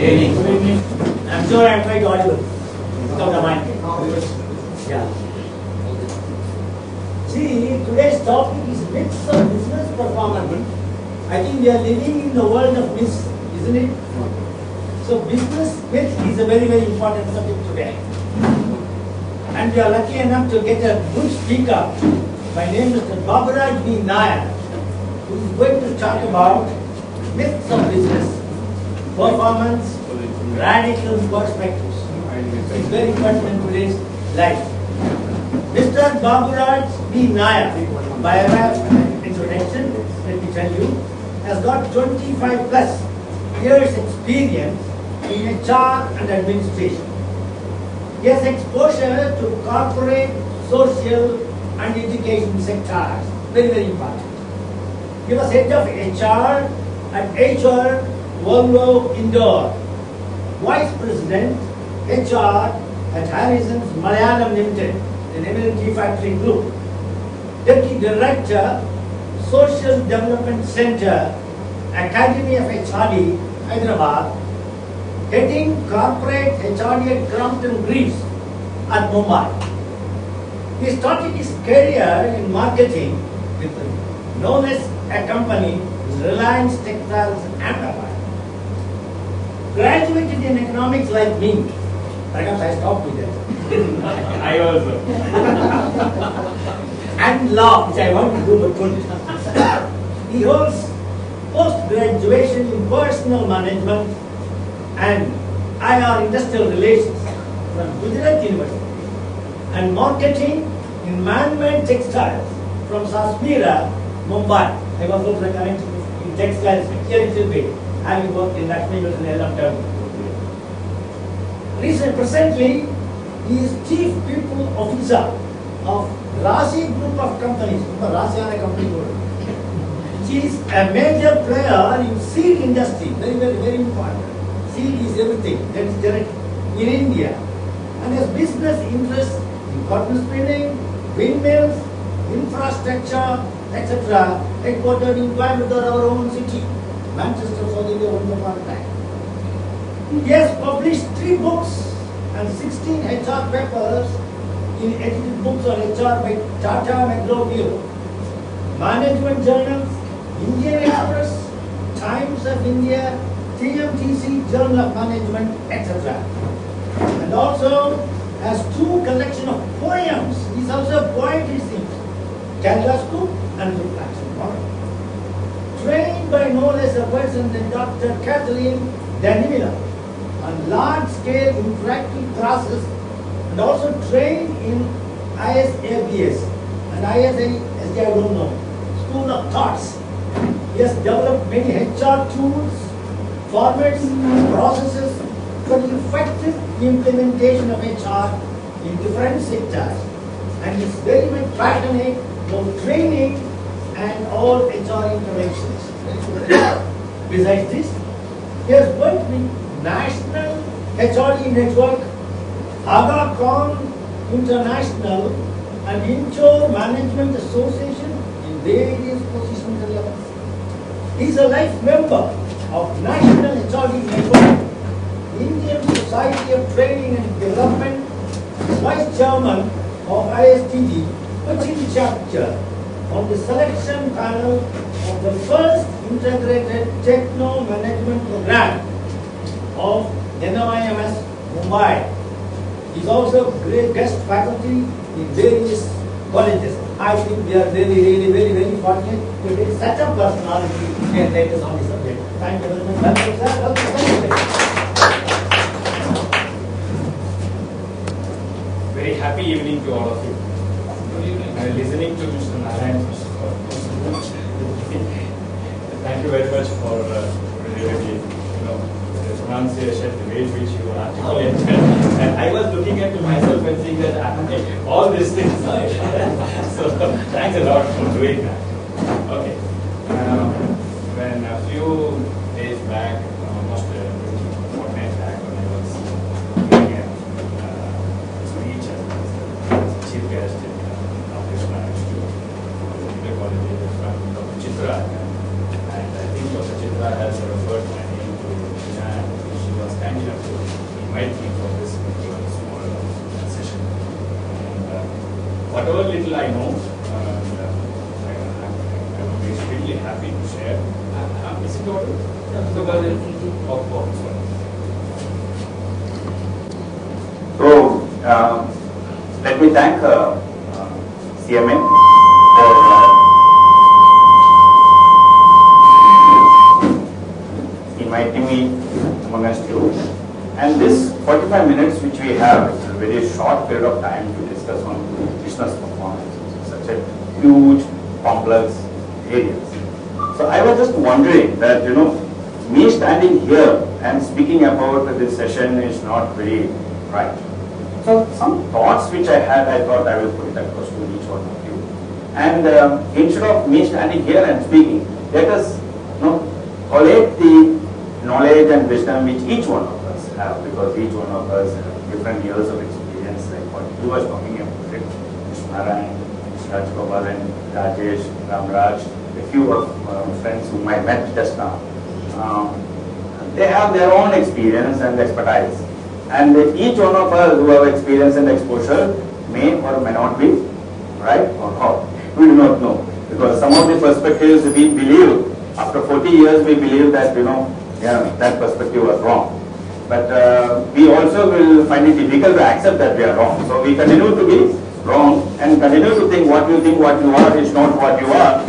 Good evening. I'm sure I'm quite audible. Without a mind. Yeah. See, today's topic is myths of business performance. I think we are living in the world of myths, isn't it? So business myth is a very, very important subject today. And we are lucky enough to get a good speaker. My name is Mr. Baburaj B. Nair, who is going to talk about myths of business, performance, radical perspectives. It's very important in today's life. Mr. Baburaj B. Nair, by way of introduction, let me tell you, has got 25 plus years experience in HR and administration. He has exposure to corporate, social and education sectors. Very, very important. He was head of HR at HR Volvo Indore, Vice President HR at Harrison's Malayalam Limited, an eminent factory group, Deputy Director, Social Development Center, Academy of HRD, Hyderabad, heading corporate HRD at Crompton Greaves at Mumbai. He started his career in marketing with known as a company, Reliance Textiles Ahmedabad. Graduated in economics like me. Perhaps I stopped with that. I also. And law, which I want to do but couldn't. He holds post-graduation in personal management and IR industrial relations from Gujarat University and marketing in man-made textiles from Sasmira, Mumbai. I was also connected in textiles here it will be, having worked in Lakshmi Mills and LMW. Presently, he is Chief People Officer of Rasi Group of Companies. Rasi is a company which is a major player in seed industry. Very, very, very important. Seed is everything. That is direct in India. And has business interests in cotton spinning, windmills, infrastructure, etc. Headquartered in Coimbatore, our own city, Manchester, South India, once upon a time. He has published 3 books and 16 HR papers in edited books on HR by Tata McGraw-Hill, Management Journals, Indian Express, Times of India, TMTC, Journal of Management, etc. And also has 2 collections of poems. He is also a poet, it seems. Kerala School and Reflection. Trained by no less a person than Dr. Kathleen Danimila on large-scale interactive classes and also trained in ISABS and ISA, I don't know, School of Thoughts. He has developed many HR tools, formats, processes for the effective implementation of HR in different sectors and is very much passionate about training and all HR interventions. Besides this, he has worked with National HRD Network, Agacom International and Inchore Management Association in various positions and levels. He is a life member of National HRD Network, Indian Society of Training and Development, Vice Chairman of ISTD, Cochin chapter, on the selection panel of the first integrated techno management program of NIMS Mumbai. He is also great guest faculty in various colleges. I think we are really, very, very fortunate to get such a personality to enlighten us on the subject. Thank you very much. Welcome, sir. Welcome. Very happy evening to all of you. Listening to Mr. Narayan. Thank you very much for really, the pronunciation, the way in which you articulate. And I was looking at myself and saying that I have all these things. So thanks a lot for doing that. Okay. When a few days back, almost a fortnight back, when I was giving a speech as chief guest in operational institute to the college from Dr. Chitra, and I think Dr. Chitra has referred my name to China. She was kind enough to invite me for this particular small session. And whatever little I know, I would be extremely happy to share. Is it all? So, let me thank CMA for inviting me amongst you. And this 45 minutes which we have is a very short period of time to discuss on business performance, which is such a huge, complex area. So I was just wondering that, me standing here and speaking about this session is not very right. So some thoughts which I had, I thought I will put it across to each one of you. And instead of me standing here and speaking, let us collect the knowledge and wisdom which each one of us have, because each one of us have different years of experience, like what you were talking about, Mr. Narayan, Mr. Rajgopal and Rajesh, Ramraj, a few of friends whom I met just now. They have their own experience and expertise. And each one of us who have experience and exposure may or may not be right or wrong. We do not know. Because some of the perspectives we believe, after 40 years we believe that, that perspective was wrong. But we also will find it difficult to accept that we are wrong. So we continue to be wrong and continue to think what you are is not what you are.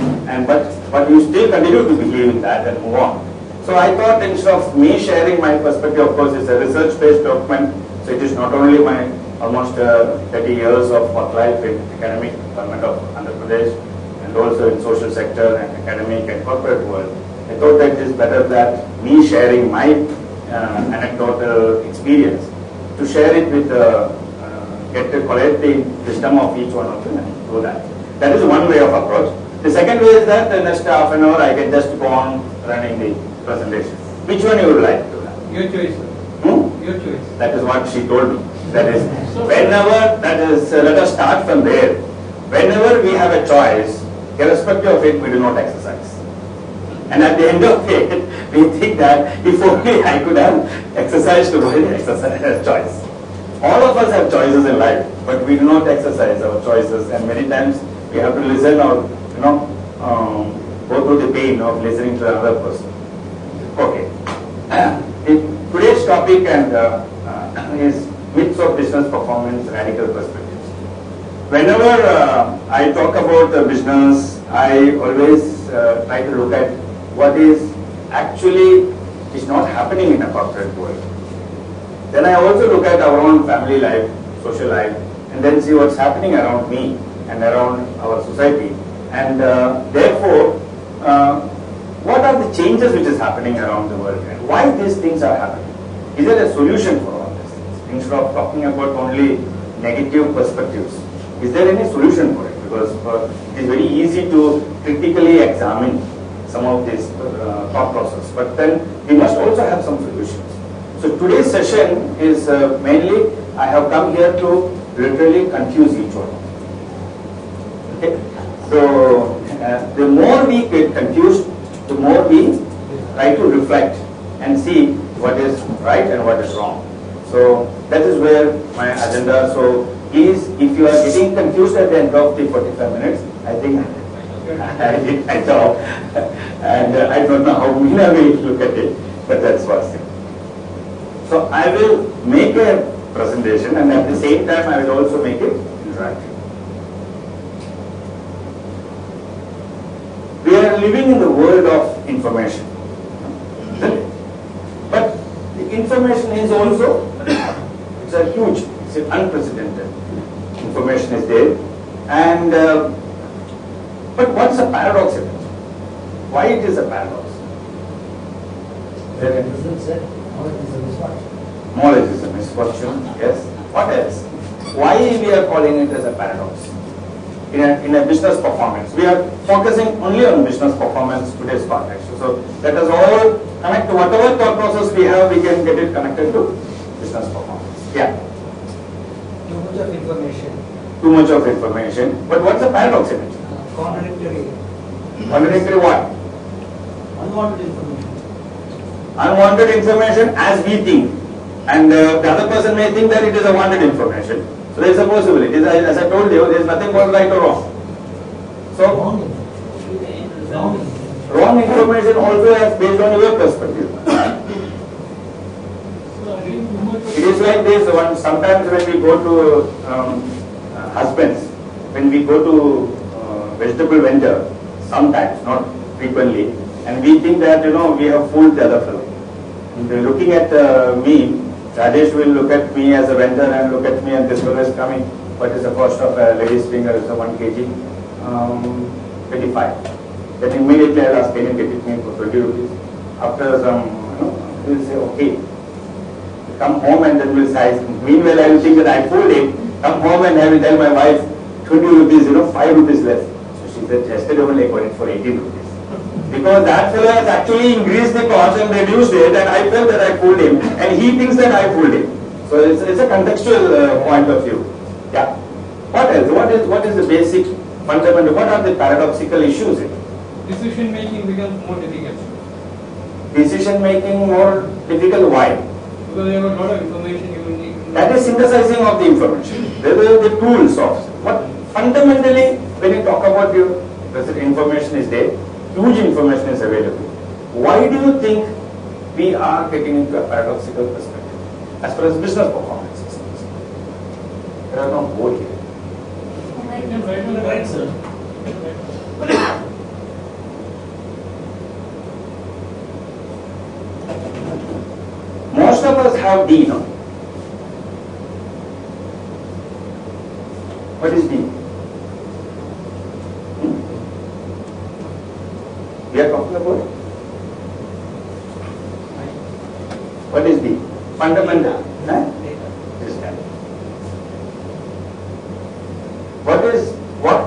But you still continue to believe in that and move on. So I thought instead of me sharing my perspective, of course it's a research-based document, so it is not only my almost 30 years of work life in academic government of Andhra Pradesh and also in social sector and academic and corporate world. I thought that it is better that me sharing my anecdotal experience to share it with get to collect the wisdom of each one of them and do that. That is one way of approach. The second way is that the next half an hour I can just go on running the presentation. Which one you would like to have? Your choice, sir. Your choice. That is what she told me. That is, whenever, let us start from there. Whenever we have a choice, irrespective of it, we do not exercise. And at the end of it, we think that if only I could have exercised to my exercise choice. All of us have choices in life, but we do not exercise our choices, and many times we have to listen or go through the pain of listening to another person. Okay. Today's topic is myths of business performance, radical perspectives. Whenever I talk about business, I always try to look at what is actually is not happening in a corporate world. Then I also look at our own family life, social life, and then see what's happening around me and around our society. And therefore, what are the changes which is happening around the world and why these things are happening? Is there a solution for all these things? Instead of talking about only negative perspectives, is there any solution for it? Because it is very easy to critically examine some of this thought process, but then we must also have some solutions. So today's session is mainly, I have come here to literally confuse each one. Okay? So the more we get confused, the more we try to reflect and see what is right and what is wrong. So that is where my agenda. So please, if you are getting confused at the end of the 45 minutes, I think I did my job. And I don't know how Meena will look at it, but that's first thing. So I will make a presentation and at the same time I will also make it interactive. We are living in the world of information. But the information is also, it's a huge, it's an unprecedented information is there. And, but what's the paradox in it? Why it is a paradox? Knowledge is a misfortune, yes. What else? Why we are calling it as a paradox? In a business performance. We are focusing only on business performance today's context. So let us all connect to whatever thought process we have, we can get it connected to business performance. Yeah. Too much of information. Too much of information. But what's the paradox in it? Contradictory. Contradictory what? Unwanted information. Unwanted information as we think. And the other person may think that it is a wanted information. So there is a possibility. As I told you, there is nothing called right or wrong. So wrong information also is based on your perspective. It is like this. Sometimes when we go to husbands, when we go to vegetable vendor, sometimes, not frequently, and we think that we have fooled the other fellow. And looking at me, Rajesh will look at me as a vendor and look at me, and this fellow is coming. What is the cost of a lady's finger? It's a 1 kg, 25. Then immediately I'll ask, can you get it me for 20 rupees? After some, he will say, okay. Come home and then we'll size. Meanwhile, I will think that I fooled him. Come home and I will tell my wife, 20 rupees, 5 rupees less. So she said, yesterday only I got it for 18 rupees. Because that fellow has actually increased the cost and reduced it, and I felt that I fooled him, and he thinks that I fooled him. So it's a contextual point of view. Yeah. What else? What is the basic fundamental? What are the paradoxical issues in it? Decision making becomes more difficult. Decision making more difficult. Why? Because you have a lot of information you will need. That is synthesizing of the information. There are the tools of what fundamentally when you talk about your information is there. Huge information is available. Why do you think we are getting into a paradoxical perspective as far as business performance is concerned? There are no goal here. Right, sir. Most of us have D now. What is D? We are talking about what is the fundamental? Understand. What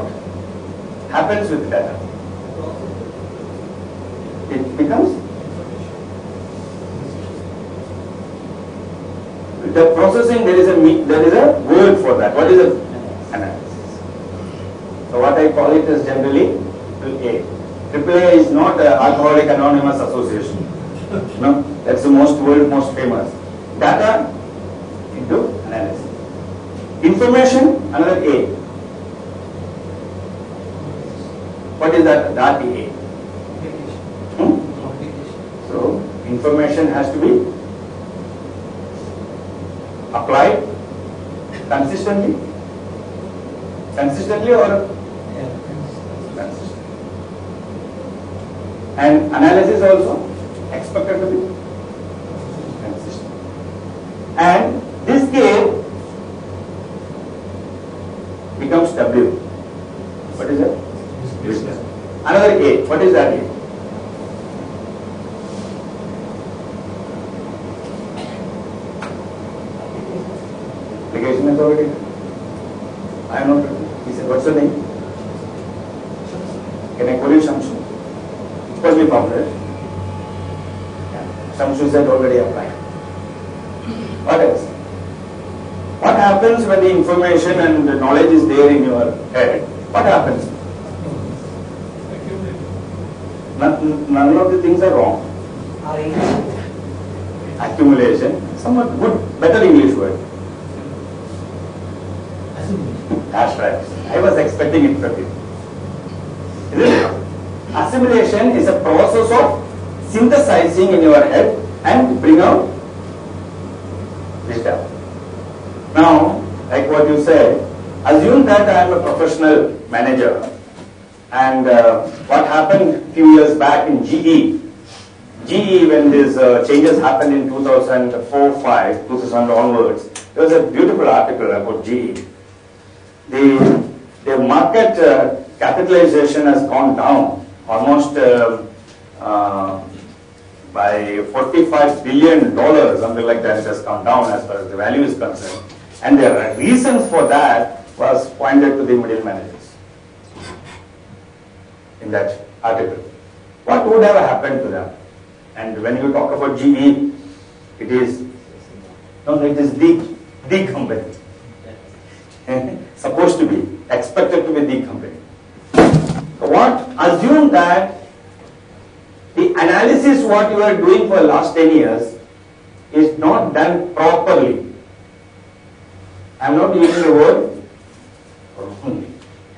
happens with data? It becomes the processing. There is a word for that. What is analysis? So what I call it is generally A. AAA is not Alcoholic Anonymous Association. No, that's the world most famous. Data into analysis. Information, another A. What is that? That A. So information has to be applied consistently or consistent. And analysis also expected to be consistent. And this K becomes W. What is that? Wisdom. Another A. What is that A? Application authority. I am not. He said, what's the name? Can I call you Shamsu? It must be popular. Shamsu said already applied. What else? What happens when the information and the knowledge is there in your head? What happens? None of the things are wrong. Accumulation, somewhat good, better English word. That's right. I was expecting it from you. Isn't it? Assimilation is a process of synthesizing in your head and bring out wisdom. Now, like what you said, assume that I am a professional manager, and what happened a few years back in GE, when these changes happened in 2004-5, 2000 onwards, there was a beautiful article about GE. The market capitalization has gone down almost by $45 billion, something like that. It has come down as far as the value is concerned. And the reasons for that was pointed to the middle managers in that article. What would have happened to them? And when you talk about GE, it is the company. Supposed to be, expected to be the company. So what? Assume that the analysis what you are doing for the last 10 years is not done properly. I am not using the word wrongly.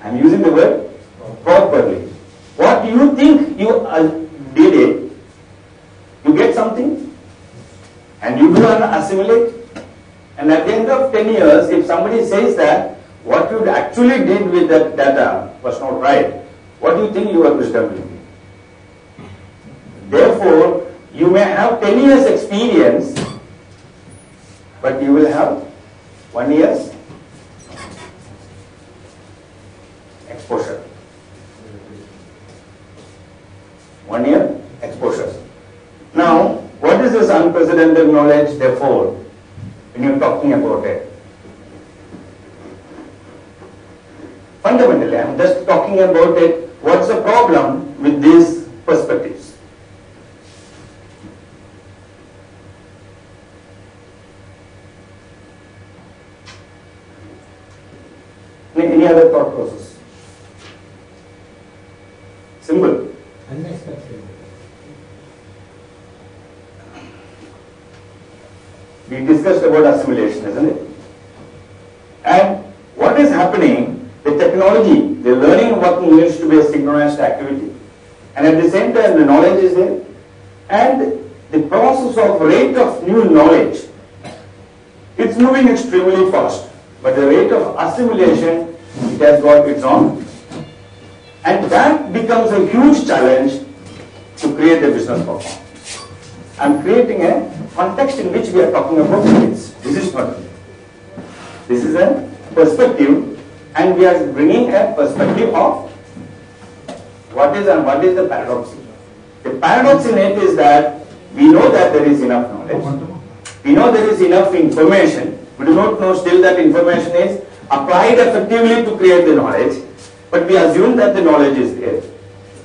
I am using the word properly. What you think you did it, you get something and you do assimilate, and at the end of 10 years, if somebody says that what you actually did with that data was not right, what do you think your wisdom will be? Therefore, you may have 10 years experience, but you will have 1 year's exposure. 1 year exposure. Now, what is this unprecedented knowledge, therefore, when you're talking about it? Fundamentally, I'm just talking about it. What's the problem with these perspectives? Any other thought process? Simple. Unexpected. We discussed about assimilation, isn't it? And what is happening? The technology, the learning and working needs to be a synchronized activity. And at the same time, the knowledge is there. And the process of rate of new knowledge, it's moving extremely fast. But the rate of assimilation, it has got its own. And that becomes a huge challenge to create a business performance. I'm creating a context in which we are talking about this. This is not. This is a perspective, and we are bringing a perspective of what is and what is the paradox. The paradox in it is that we know that there is enough knowledge. We know there is enough information. We do not know still that information is applied effectively to create the knowledge, but we assume that the knowledge is there.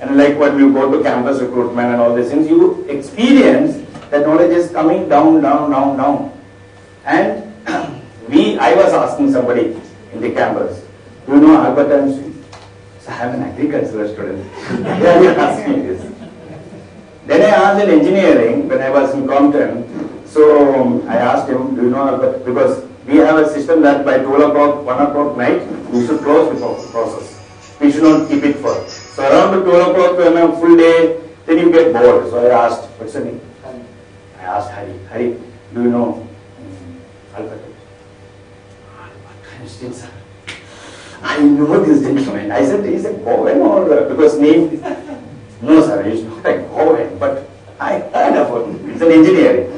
And like when you go to campus recruitment and all these things, you experience that knowledge is coming down. And I was asking somebody in the campus, do you know Albert Einstein? So I am an agricultural student. Yeah, he asked me this. Then I asked in engineering, when I was in Compton, so I asked him, do you know Albert? Because we have a system that by 12 o'clock, 1 o'clock night, we should close the process. We should not keep it for. So around 12 o'clock, when I'm full day, then you get bored. So I asked, what's the name? I asked Hari, do you know Albert? Albert Einstein, sir. I know this gentleman. I said, he's a Goan or because name? No, sir, he's not a Goan, but I heard about him. He's an engineer.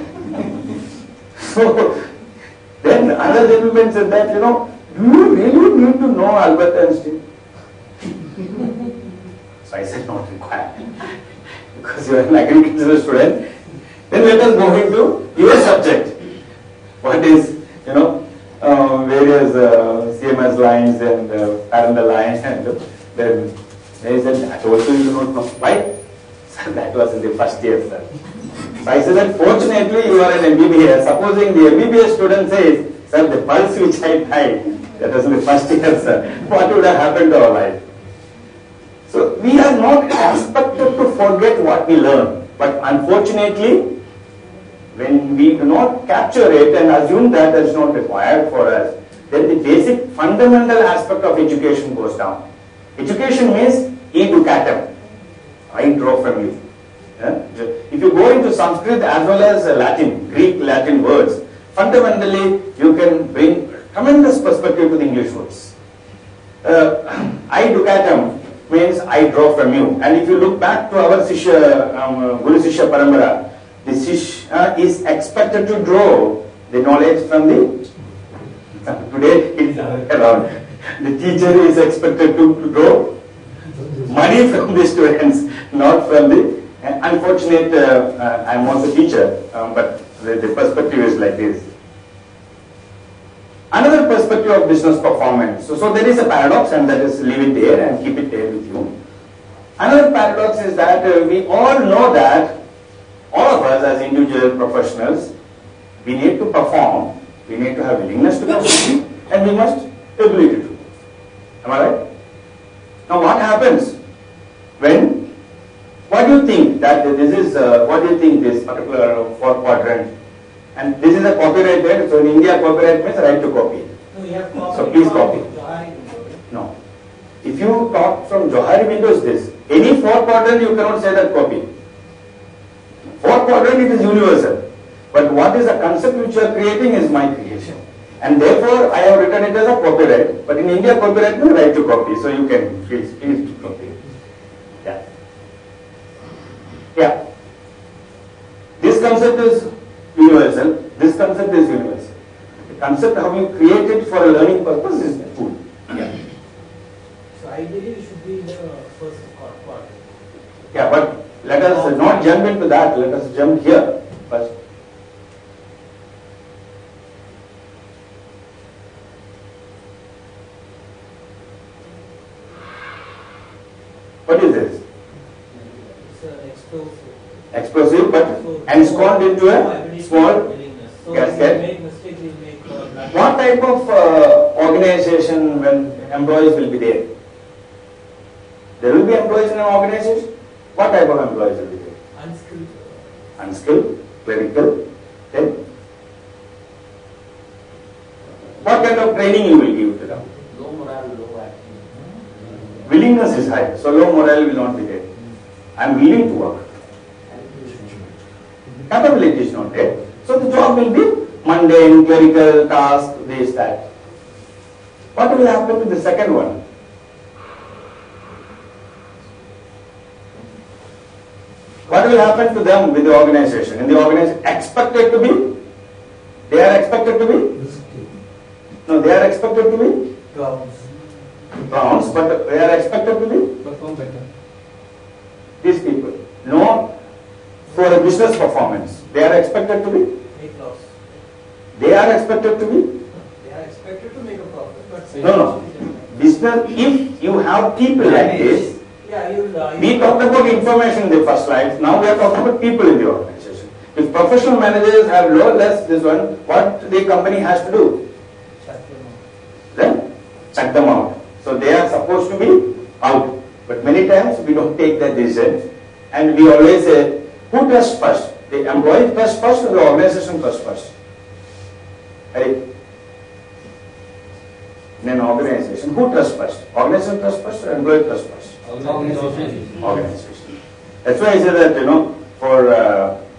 So then another gentleman said that, do you really need to know Albert Einstein? So I said, not required. Because you are an agricultural student. Then let us go into your subject. What is, various CMS lines and parallel lines, and then they said, that also you do not know. Why? Sir, that was in the first year, sir. So I said that fortunately you are an MBBS. Supposing the MBBS student says, sir, the pulse which I died, that was in the first year, sir. What would have happened to our life? So we are not expected to forget what we learn. But unfortunately, when we do not capture it and assume that is not required for us, then the basic fundamental aspect of education goes down. Education means educatum. I draw from you. Yeah? If you go into Sanskrit as well as Latin, Greek Latin words, fundamentally you can bring tremendous perspective to the English words. Educatum means I draw from you. And if you look back to our Guru Sishya Parampara, the Shishya is expected to draw the knowledge from the, today it's around. The teacher is expected to draw money from the students, not from the, unfortunate, I'm also a teacher, but the perspective is like this. Another perspective of business performance. So there is a paradox, and that is leave it there and keep it there with you. Another paradox is that we all know that all of us as individual professionals, we need to perform, we need to have willingness to perform, and we must ability to. Am I right? Now what happens when, what do you think that this is, what do you think this particular 4 quadrant, and And this is a copyrighted, so in India copyright means right to copy. No, you have So please copy. Johari. No. If you talk from Johari Windows this, any fourth quadrant you cannot say that copy. Fourth quadrant it is universal. But what is the concept which you are creating is my creation. And therefore I have written it as a copyright. But in India copyright means right to copy. So you can please copy. Yeah. Yeah. This concept is universal. This concept is universal. The concept how you create it for a learning purpose is cool. Yeah. So ideally it should be the first part. Yeah, but let us not jump into that. Let us jump here first. What is this? It's an explosive. Explosive, but ensconced into a small So gasket. if you make mistake, you make What type of organization when employees will be there? There will be employees in an organization. What type of employees will be there? unskilled. Unskilled, clerical, then what kind of training you will give to them? Low morale, low activity. Willingness is high, so low morale will not be there. I am willing to work. Capability is not there. So the job will be mundane, clerical task, this, that. What will happen to the second one? What will happen to them with the organization? In the organization, expected to be? They are expected to be? No, they are expected to be? Browns, but they are expected to be? Perform better. These people. No, for a business performance. They are expected to be? Make loss. They are expected to be? They are expected to make a profit, but No. Business, if you have people like this, yeah, you'll. we talked about information in the first slide, now we are talking about people in the organization. If professional managers have less this one, what the company has to do? Then check them out. So they are supposed to be out. But many times we don't take that decision and we always say, who trusts first? The employee trusts first or the organization trusts first? Right? In an organization, who trusts first? Organization trusts first or employee trusts first? Organization. That's why I said that, for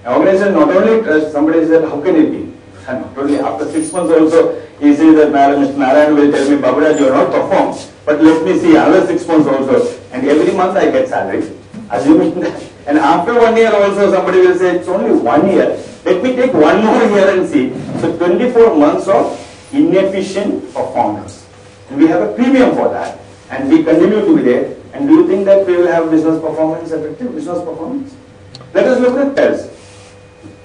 organization not only trust, somebody said, how can it be? And not only after 6 months also, he says that Mr. Narayan will tell me, Baburaj, you are not performed, but let me see another 6 months also. And every month I get salary, assuming that. And after 1 year also, somebody will say, it's only 1 year. Let me take 1 more year and see. So 24 months of inefficient performance. And we have a premium for that. And we continue to be there. And do you think that we will have business performance, effective business performance? Let us look at else.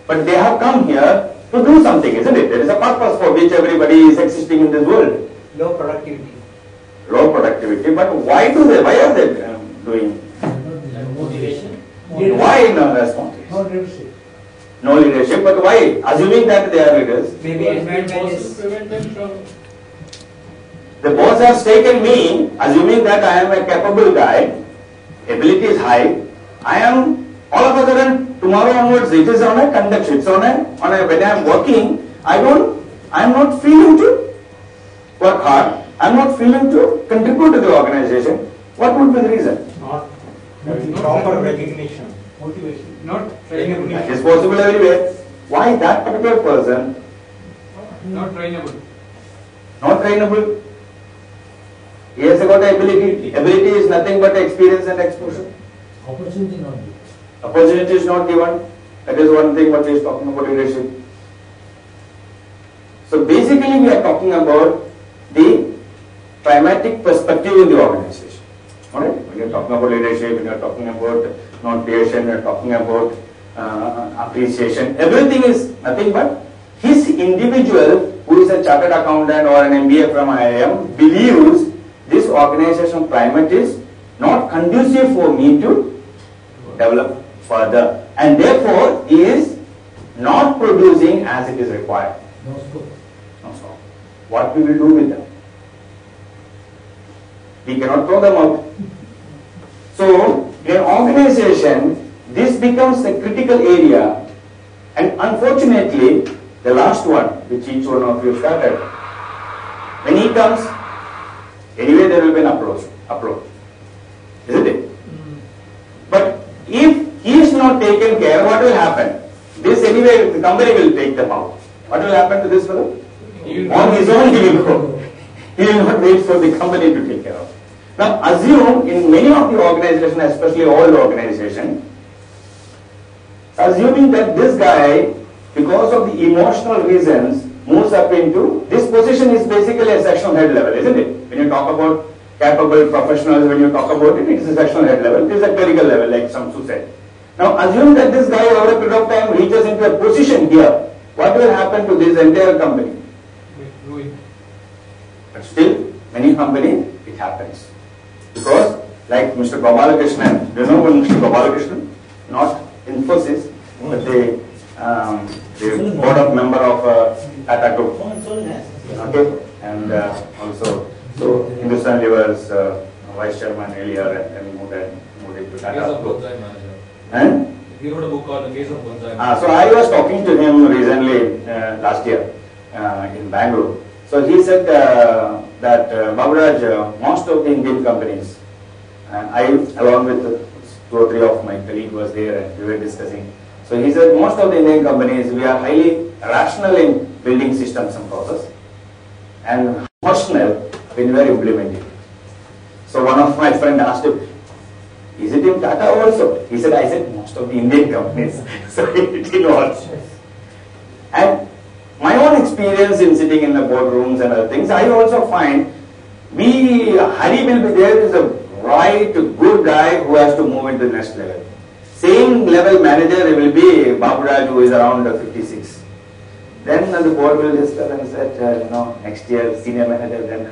But they have come here to do something, isn't it? There is a purpose for which everybody is existing in this world. Low productivity. Low productivity, but why are they doing? Motivation. Why no response? No leadership. No leadership, but why? Assuming that they are leaders. Maybe environment is. Prevent them from. The boss has taken me, assuming that I am a capable guy, ability is high, I am all of a sudden tomorrow onwards it is on a conduct sheet. So when I am working, I am not feeling to work hard, I am not feeling to contribute to the organization. What would be the reason? Not Proper recognition. Motivation. Not It trainable. is possible everywhere. Why that particular person Not trainable. not trainable? He has got the ability. Ability is nothing but experience and exposure. Opportunity not given. Opportunity is not given. That is one thing what he is talking about leadership. So basically we are talking about the pragmatic perspective in the organization. Alright? When you are talking about leadership, when you are talking about non-creation, when you are talking about appreciation, everything is nothing but his individual who is a chartered accountant or an MBA from IIM believes this organization climate is not conducive for me to develop further, and therefore he is not producing as it is required. No scope. No, so what we will do with them? We cannot throw them out. So in an organization, this becomes a critical area, and unfortunately, the last one, which each one of you started, when he comes, anyway there will be an upload, isn't it? But if he is not taken care, what will happen? This anyway, the company will take them out. What will happen to this fellow? On his own he will go. He will not wait for the company to take care of. Now assume in many of the organizations, especially old organizations, assuming that this guy, because of the emotional reasons, moves up into, this position is basically a sectional head level, isn't it? When you talk about capable professionals, when you talk about it, it is a sectional head level, it is a clerical level, like Samsu said. Now assume that this guy over a period of time reaches into a position here, what will happen to this entire company? But still, many companies, it happens. Because, like Mr. Gopalakrishnan, do you know one Mr. Gopalakrishnan? Not Infosys, but the board of member of Tata Group. Okay, and also so Hindustan Lever's vice chairman earlier, and then moved into Tata Group. And he wrote a book called The Case of Bonsai. so I was talking to him recently last year in Bangalore. So he said that Baburaj, most of the Indian companies, and I along with 2 or 3 of my colleagues was there and we were discussing. So he said most of the Indian companies, we are highly rational in building systems and process and emotional when we are implementing. So one of my friends asked him, is it in Tata also? He said, I said most of the Indian companies. So it was. And my own experience in sitting in the boardrooms and other things, I also find Hari will be there is a right, good guy who has to move into the next level. Same level manager will be Baburaj, who is around 56. Then the board will discuss and said, next year senior manager, then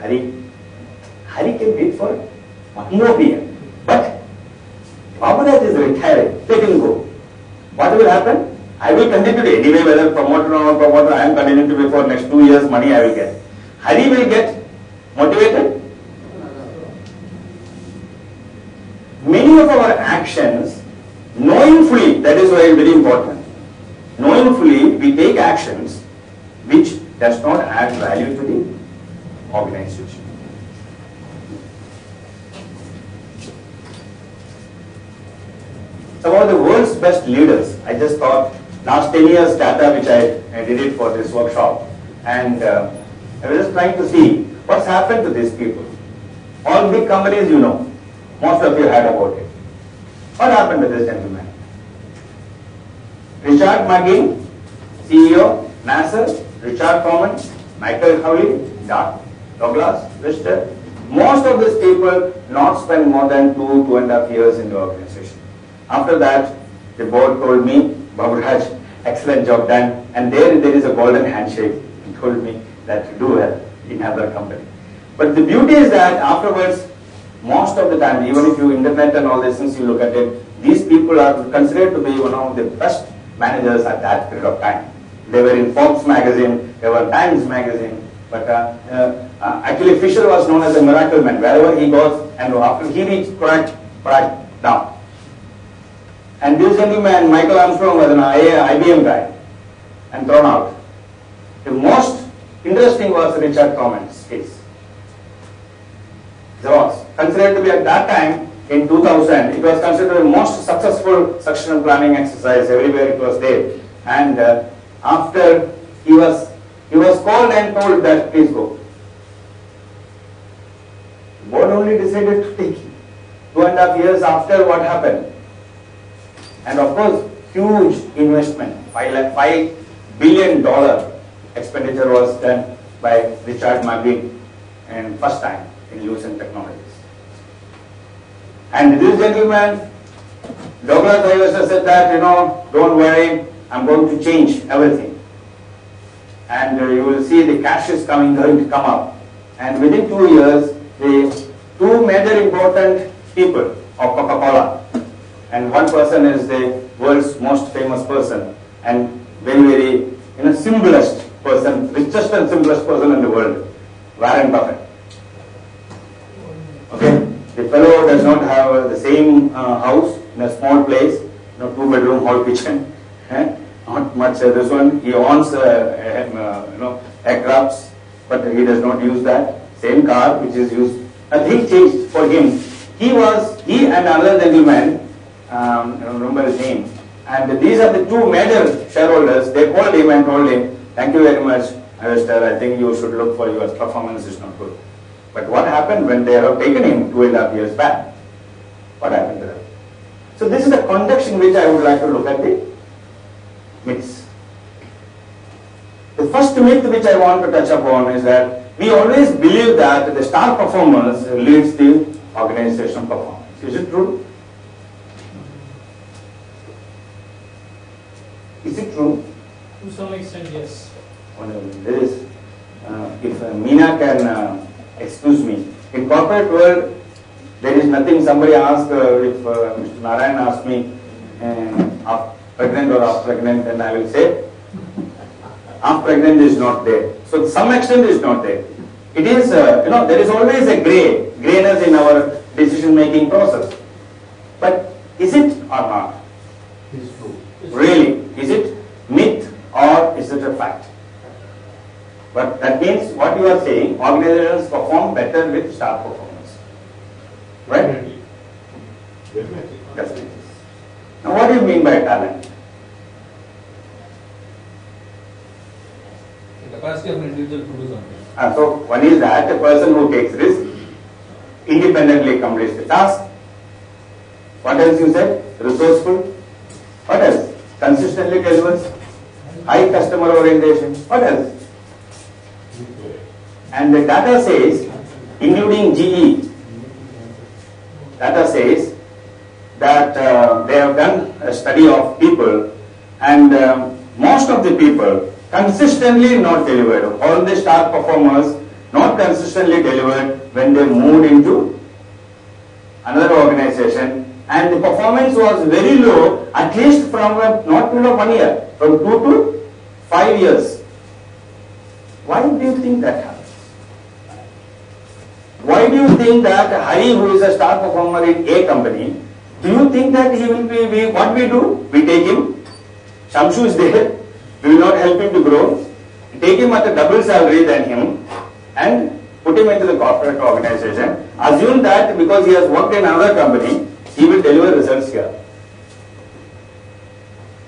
Hari can wait for one more year. But Baburaj is retiring, let him go. What will happen? I will continue to anyway, whether promoter or not promoter, I am continuing to be for next 2 years, money I will get. Hari will get motivated. Many of our actions, knowing fully, that is why it is very important. Knowing fully, we take actions which does not add value to the organization. Some of the world's best leaders, I just thought, last 10 years data which I did it for this workshop, and I was just trying to see what's happened to these people. All big companies, you know, most of you heard about it. What happened to this gentleman? Richard Magin, CEO, NASA, Richard Coleman, Michael Howley, Douglas, Richter. Most of these people not spend more than 2.5 years in the organization. After that, the board told me, Baburaj, excellent job done, and there is a golden handshake, and told me that do well in other company. But the beauty is that afterwards, most of the time, even if you internet and all these things, you look at it, these people are considered to be one of the best managers at that period of time. They were in Forbes magazine, they were Times magazine, but actually Fisher was known as a miracle man. Wherever he goes, and after he reached Kodak down. And this gentleman, Michael Armstrong, was an IBM guy and thrown out. The most interesting was Richard Coleman's case. There was considered to be at that time in 2000, it was considered the most successful succession planning exercise. Everywhere it was there. And after he was called and told that please go. The board only decided to take him. 2.5 years after, what happened? And of course, huge investment, $5 billion expenditure was done by Richard Magin, and first time in Lucent Technologies. And this gentleman, Douglas Ivester, said that, don't worry, I'm going to change everything. And you will see the cash is going to come up. And within 2 years, the 2 major important people of Coca-Cola, and one person is the world's most famous person, and very, simplest person, richest and simplest person in the world, Warren Buffett. Okay, the fellow does not have the same house in a small place, 2-bedroom hall kitchen, Not much. This one, he owns aircrafts, but he does not use that. Same car which is used. Nothing changed for him. He and another gentleman, I don't remember his name, and these are the two major shareholders. They called him and told him, "Thank you very much, Mr. I think you should look for your performance is not good." But what happened when they have taken him 2.5 years back? What happened to them? So this is the context in which I would like to look at the myths. The first myth which I want to touch upon is that we always believe that the star performance leads the organization performance. Is it true? Is it true? To some extent, yes. There is, if Meena can excuse me, in corporate world, there is nothing. Somebody asked if Mr. Narayan asked me, pregnant or half pregnant, and I will say, half pregnant is not there. So to some extent is not there. It is, there is always a grayness in our decision-making process. But is it or not? It is true. Really? Is it myth or is it a fact? But that means what you are saying, organizations perform better with star performance. Right? That's it. Now what do you mean by talent? The capacity of an individual to do something. So one is that a person who takes risk, independently completes the task. What else you said? Resourceful. What else? Consistently delivers. High customer orientation. What else? And the data says, including GE, data says that they have done a study of people, and most of the people consistently not delivered. All the star performers not consistently delivered when they moved into another organization, and the performance was very low, at least from not period of 1 year, from 2 to 5 years. Why do you think that happens? Why do you think that Hari, who is a star performer in A company, do you think that he will be, what we do? We take him, Shamshu is there, we will not help him to grow, take him at a double salary than him, and put him into the corporate organization, assume that because he has worked in another company, he will deliver results here.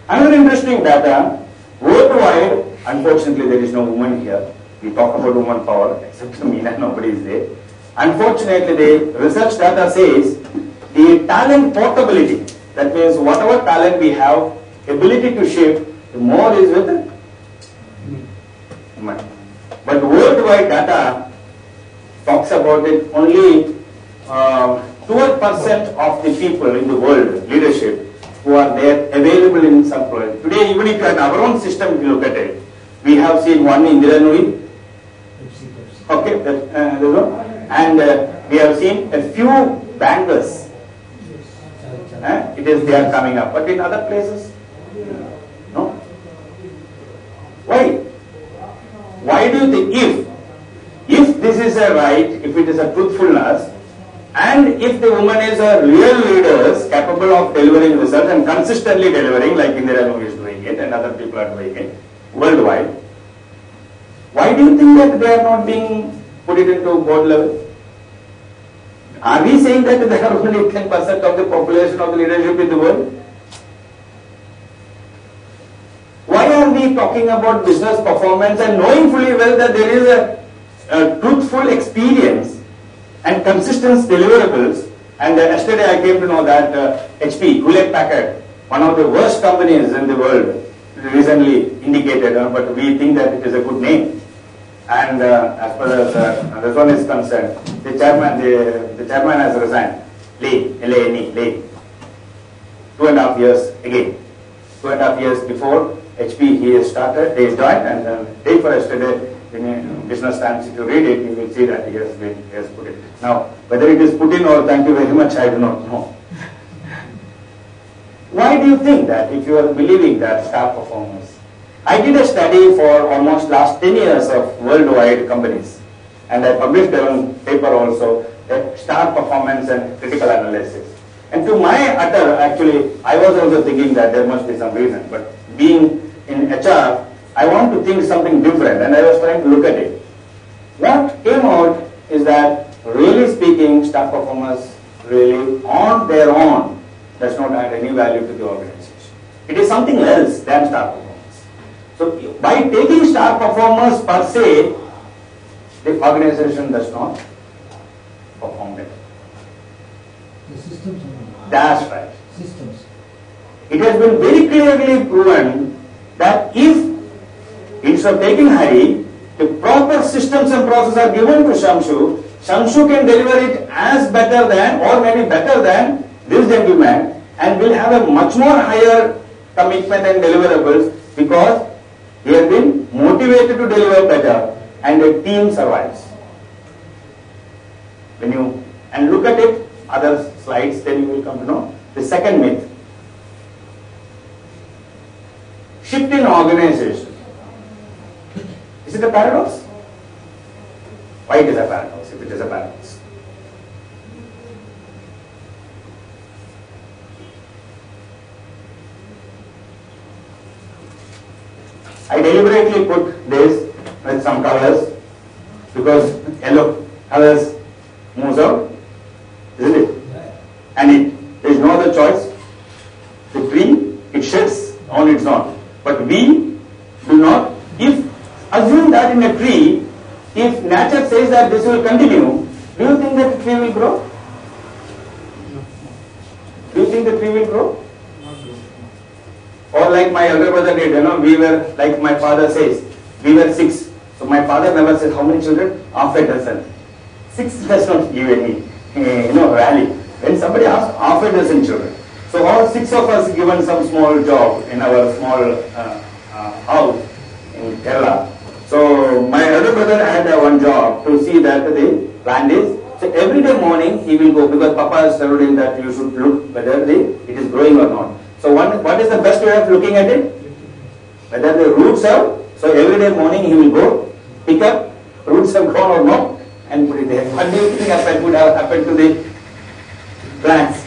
Another interesting data, worldwide, unfortunately there is no woman here. We talk about woman power, except Meena, nobody is there. Unfortunately, the research data says the talent portability, that means whatever talent we have, ability to shift, the more is with women. But worldwide data talks about it, only 12% of the people in the world, leadership, who are there available in some project. Today, even if you have our own system, if you look at it, we have seen one Indira Nui, okay, and we have seen a few bankers. They are coming up, but in other places, no. Why? Why do you think if this is a right, if it is a truthfulness, and if the woman is a real leader, capable of delivering results and consistently delivering, like Indira Nui is doing it and other people are doing it worldwide, why do you think that they are not being put it into board level? Are we saying that there are only 10% of the population of the leadership in the world? Why are we talking about business performance and knowing fully well that there is a truthful experience and consistent deliverables? And yesterday I came to know that HP, Hewlett Packard, one of the worst companies in the world, recently indicated, but we think that it is a good name. And as far as this one is concerned, the chairman has resigned. Lee, L-A-N-E, Lee. 2.5 years again. 2.5 years before HP he has started, he has joined, and day for yesterday in Business Times, if you read it, you will see that he has put it. Now, whether it is put in or thank you very much, I do not know. Why do you think that if you are believing that star performance? I did a study for almost last 10 years of worldwide companies, and I published a paper also, star performance and critical analysis. And to my utter, actually, I was also thinking that there must be some reason, but being in HR, I want to think something different, and I was trying to look at it. What came out is that, really speaking, staff performers really on their own does not add any value to the organization. It is something else than star performance. So by taking star performers per se, the organization does not perform better. The systems. That's right. Systems. It has been very clearly proven that if instead of taking Hari, the proper systems and processes are given to Shamshu, Shamshu can deliver it as better than or maybe better than this gentleman and will have a much more higher commitment and deliverables because he has been motivated to deliver better and the team survives. When you and look at it, other slides, then you will come to know the second myth. Shift in organization. Is it a paradox? Why it is a paradox if it is a paradox? I deliberately put this with some colors because yellow colors moves out, isn't it? And there is no other choice. The tree, it sheds on its own. But we do not, assume that in a tree, if nature says that this will continue, do you think that the tree will grow? Do you think the tree will grow? Or like my elder brother did, we were, like my father says, we were 6. So my father never said, how many children? Half a dozen. 6 does not give any, value. When somebody asks, half a dozen children. So all 6 of us given some small job in our small house in Kerala. So my elder brother had one job to see that the plant is. So every day morning he will go because Papa has told him that you should look whether it is growing or not. So what is the best way of looking at it? Whether the roots have. So every day morning he will go pick up roots have grown or not and put it there. What do you think would have happened to the plants?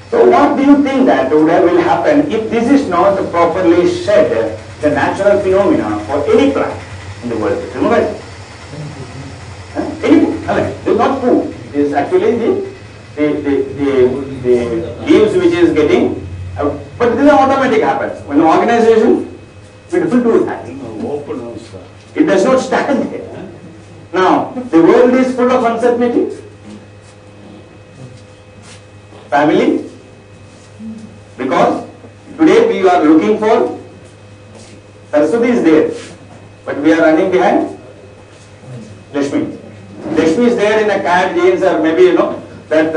So what do you think that will happen if this is not properly shed? The natural phenomena for any plant in the world. Remember it? Any food. It is not food. It is actually the leaves which is getting out. But this is automatic happens. When an organization, we don't do that. It does not stand there. Now, the world is full of uncertainty. Family. Because today we are looking for Saraswati is there, but we are running behind Lakshmi. Lakshmi is there in a cat jeans or maybe that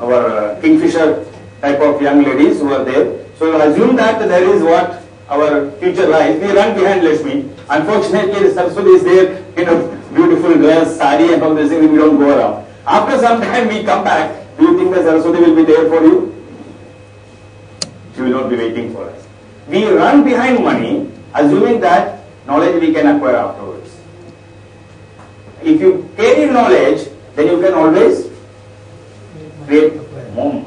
our kingfisher type of young ladies who are there. So assume that there is what our future lies. We run behind Lakshmi. Unfortunately, Saraswati is there, beautiful girls, sari and all this thing. We don't go around. After some time we come back. Do you think that Saraswati will be there for you? She will not be waiting for us. We run behind money, assuming that knowledge we can acquire afterwards. If you carry knowledge, then you can always create more.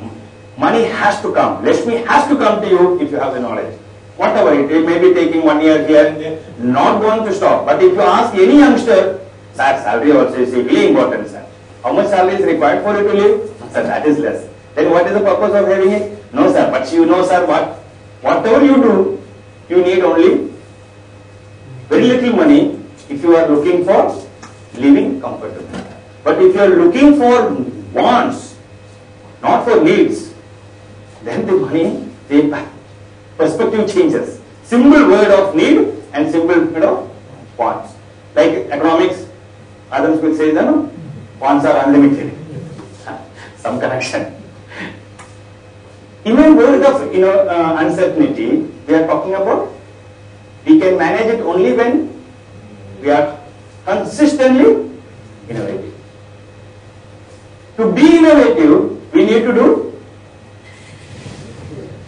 Money has to come. Lakshmi has to come to you if you have the knowledge. Whatever, it may be taking 1 year here and there, not going to stop. But if you ask any youngster, sir, salary also is really important, sir. How much salary is required for you to live? Sir, that is less. Then what is the purpose of having it? No, sir, but you know, sir, whatever you do, you need only very little money if you are looking for living comfortably. But if you are looking for wants, not for needs, then the money, the perspective changes. Simple word of need and simple wants. Like economics, Adam Smith says, wants are unlimited. Some connection. In a world of uncertainty, we are talking about we can manage it only when we are consistently innovative. To be innovative, we need to do.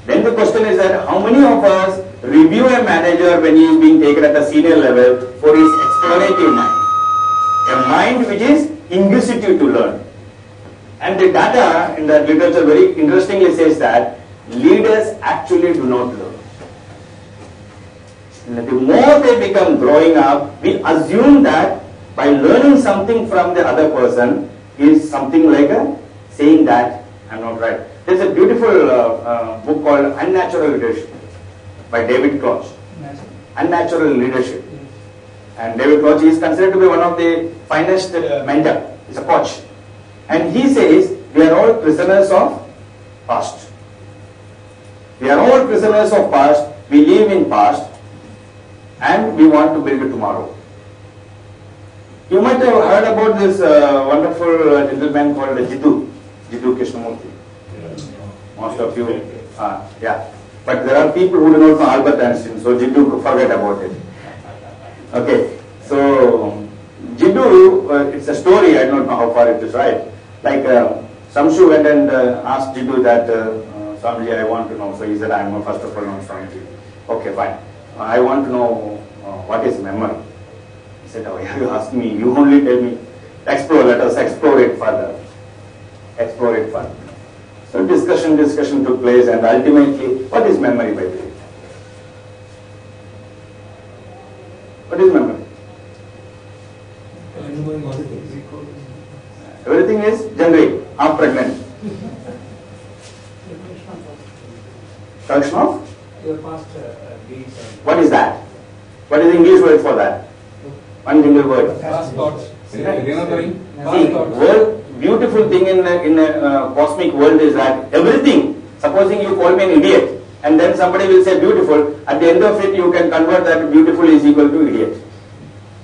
Then the question is that how many of us review a manager when he is being taken at a senior level for his explorative mind? A mind which is inquisitive to learn. And the data in the literature very interestingly says that leaders actually do not learn. The more they become growing up, we assume that by learning something from the other person is something like a saying that I'm not right. There's a beautiful book called Unnatural Leadership by David Koch. Unnatural Leadership. And David Koch is considered to be one of the finest mentor. He's a coach. And he says, we are all prisoners of past. We are all prisoners of past. We live in past. And we want to build tomorrow. You might have heard about this wonderful gentleman called Jiddu Krishnamurti. Most of you, yeah. But there are people who do not know Albert Einstein, so Jiddu, forget about it. Okay, so Jiddu, it's a story, I don't know how far it is right. Like Samshu went and asked Jiddu that, Swamiji, I want to know. So he said, I am first of all not Swamiji. Okay, fine. I want to know what is memory. He said, oh, you ask me, you only tell me. Explore, let us explore it further. Explore it further. So discussion took place, and ultimately, what is memory, by the way? What is memory? Everything is generic. I'm pregnant. Collection of? Your past deeds. What is that? What is the English word for that? One single word. Past thoughts. Remembering. See, beautiful thing in a cosmic world is that everything, supposing you call me an idiot, and then somebody will say beautiful, at the end of it you can convert that beautiful is equal to idiot.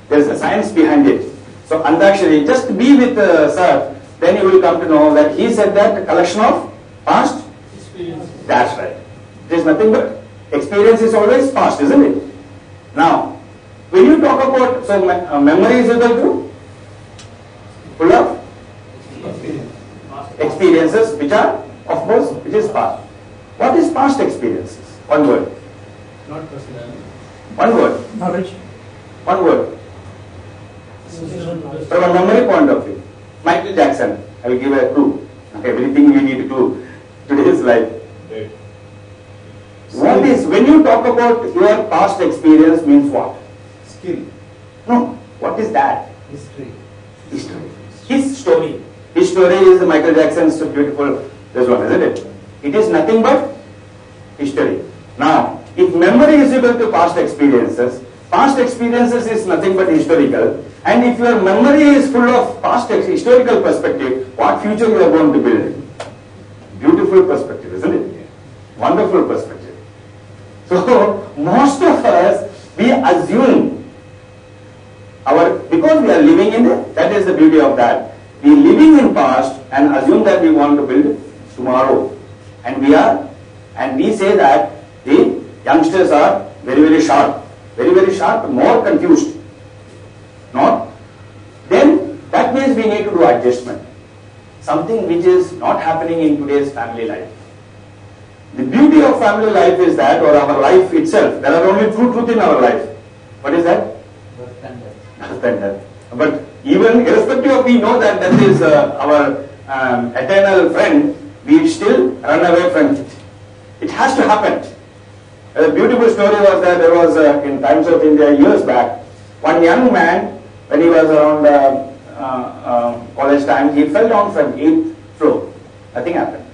There is a science behind it. So Antakshari, just be with sir, then you will come to know that he said that collection of past experience. That's right. It is nothing but experience is always past, isn't it? Now, when you talk about, so memory is equal to full of experiences which are, of course, which is past. What is past experiences? One word. Not personal. One word. Knowledge. One word. From a memory point of view. Michael Jackson, I will give a clue. Okay, everything we need to do today's life. What is, when you talk about your past experience means what? Skill. No, what is that? History. History. His story. His story is Michael Jackson's beautiful, this one, isn't it? It is nothing but history. Now, if memory is equal to past experiences is nothing but historical, and if your memory is full of past historical perspective, what future you are going to build? Beautiful perspective, isn't it? Wonderful perspective. So, most of us, we assume because we are living in it, that is the beauty of that. We are living in past and assume that we want to build tomorrow. And we say that the youngsters are very, very sharp, more confused. Not? Then that means we need to do adjustment. Something which is not happening in today's family life. The beauty of family life is that, or our life itself, there are only two truths in our life. What is that? Birth and death. But even irrespective of we know that that is our eternal friend, we still run away from it. It has to happen. A beautiful story was that there was in Times of India years back, one young man, when he was around college time, he fell down from 8th floor. Nothing happened.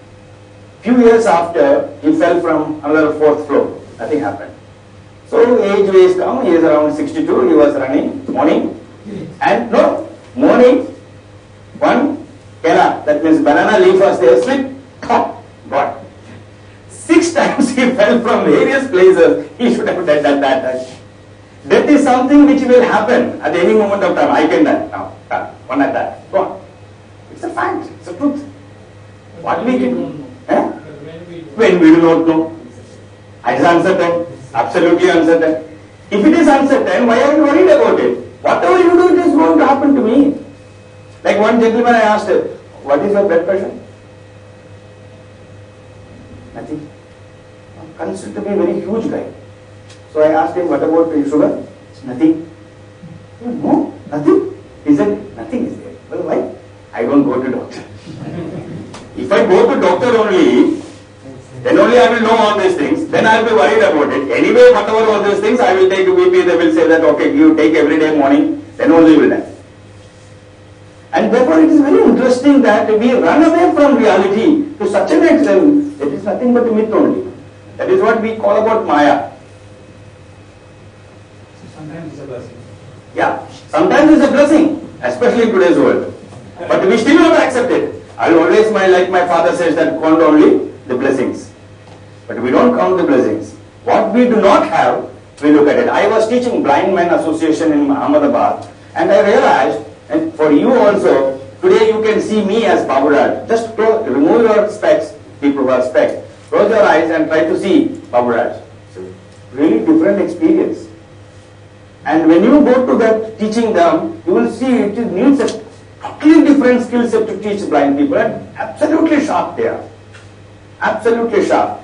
Few years after, he fell from another 4th floor. Nothing happened. So age ways come, he is around 62, he was running morning. And no, morning, one kela, that means banana leaf was there, slip, top, got. 6 times he fell from various places, he should have died at that time. Death is something which will happen at any moment of time. I can die now, one at that, go on. It's a fact, it's a truth. What we can do? When we do not know. It is uncertain, absolutely uncertain. If it is uncertain, why are you worried about it? Whatever you do, it is going to happen to me. Like one gentleman I asked him, what is your blood pressure? Nothing. Considered to be a very huge guy. So I asked him, what about your sugar? Nothing. No, nothing. He said, nothing is there. Well, why? I don't go to doctor. If I go to doctor only, then only I will know all these things. Then I will be worried about it. Anyway, whatever all these things, I will take BP. They will say that, okay, you take every day morning, then only you will die. And therefore, it is very interesting that we run away from reality to such an extent. It is nothing but a myth only. That is what we call about Maya. Sometimes it's a blessing. Yeah, sometimes it's a blessing, especially in today's world. But we still not accept it. I will always, like my father says, that count only the blessings. But we don't count the blessings. What we do not have, we look at it. I was teaching Blind Men Association in Ahmedabad, and I realized, and for you also, today you can see me as Baburaj. Just remove your specs, people who have specs. Close your eyes and try to see Baburaj. It's a really different experience. And when you go to that teaching them, you will see it needs a totally different skill set to teach blind people, and absolutely sharp they are. Absolutely sharp.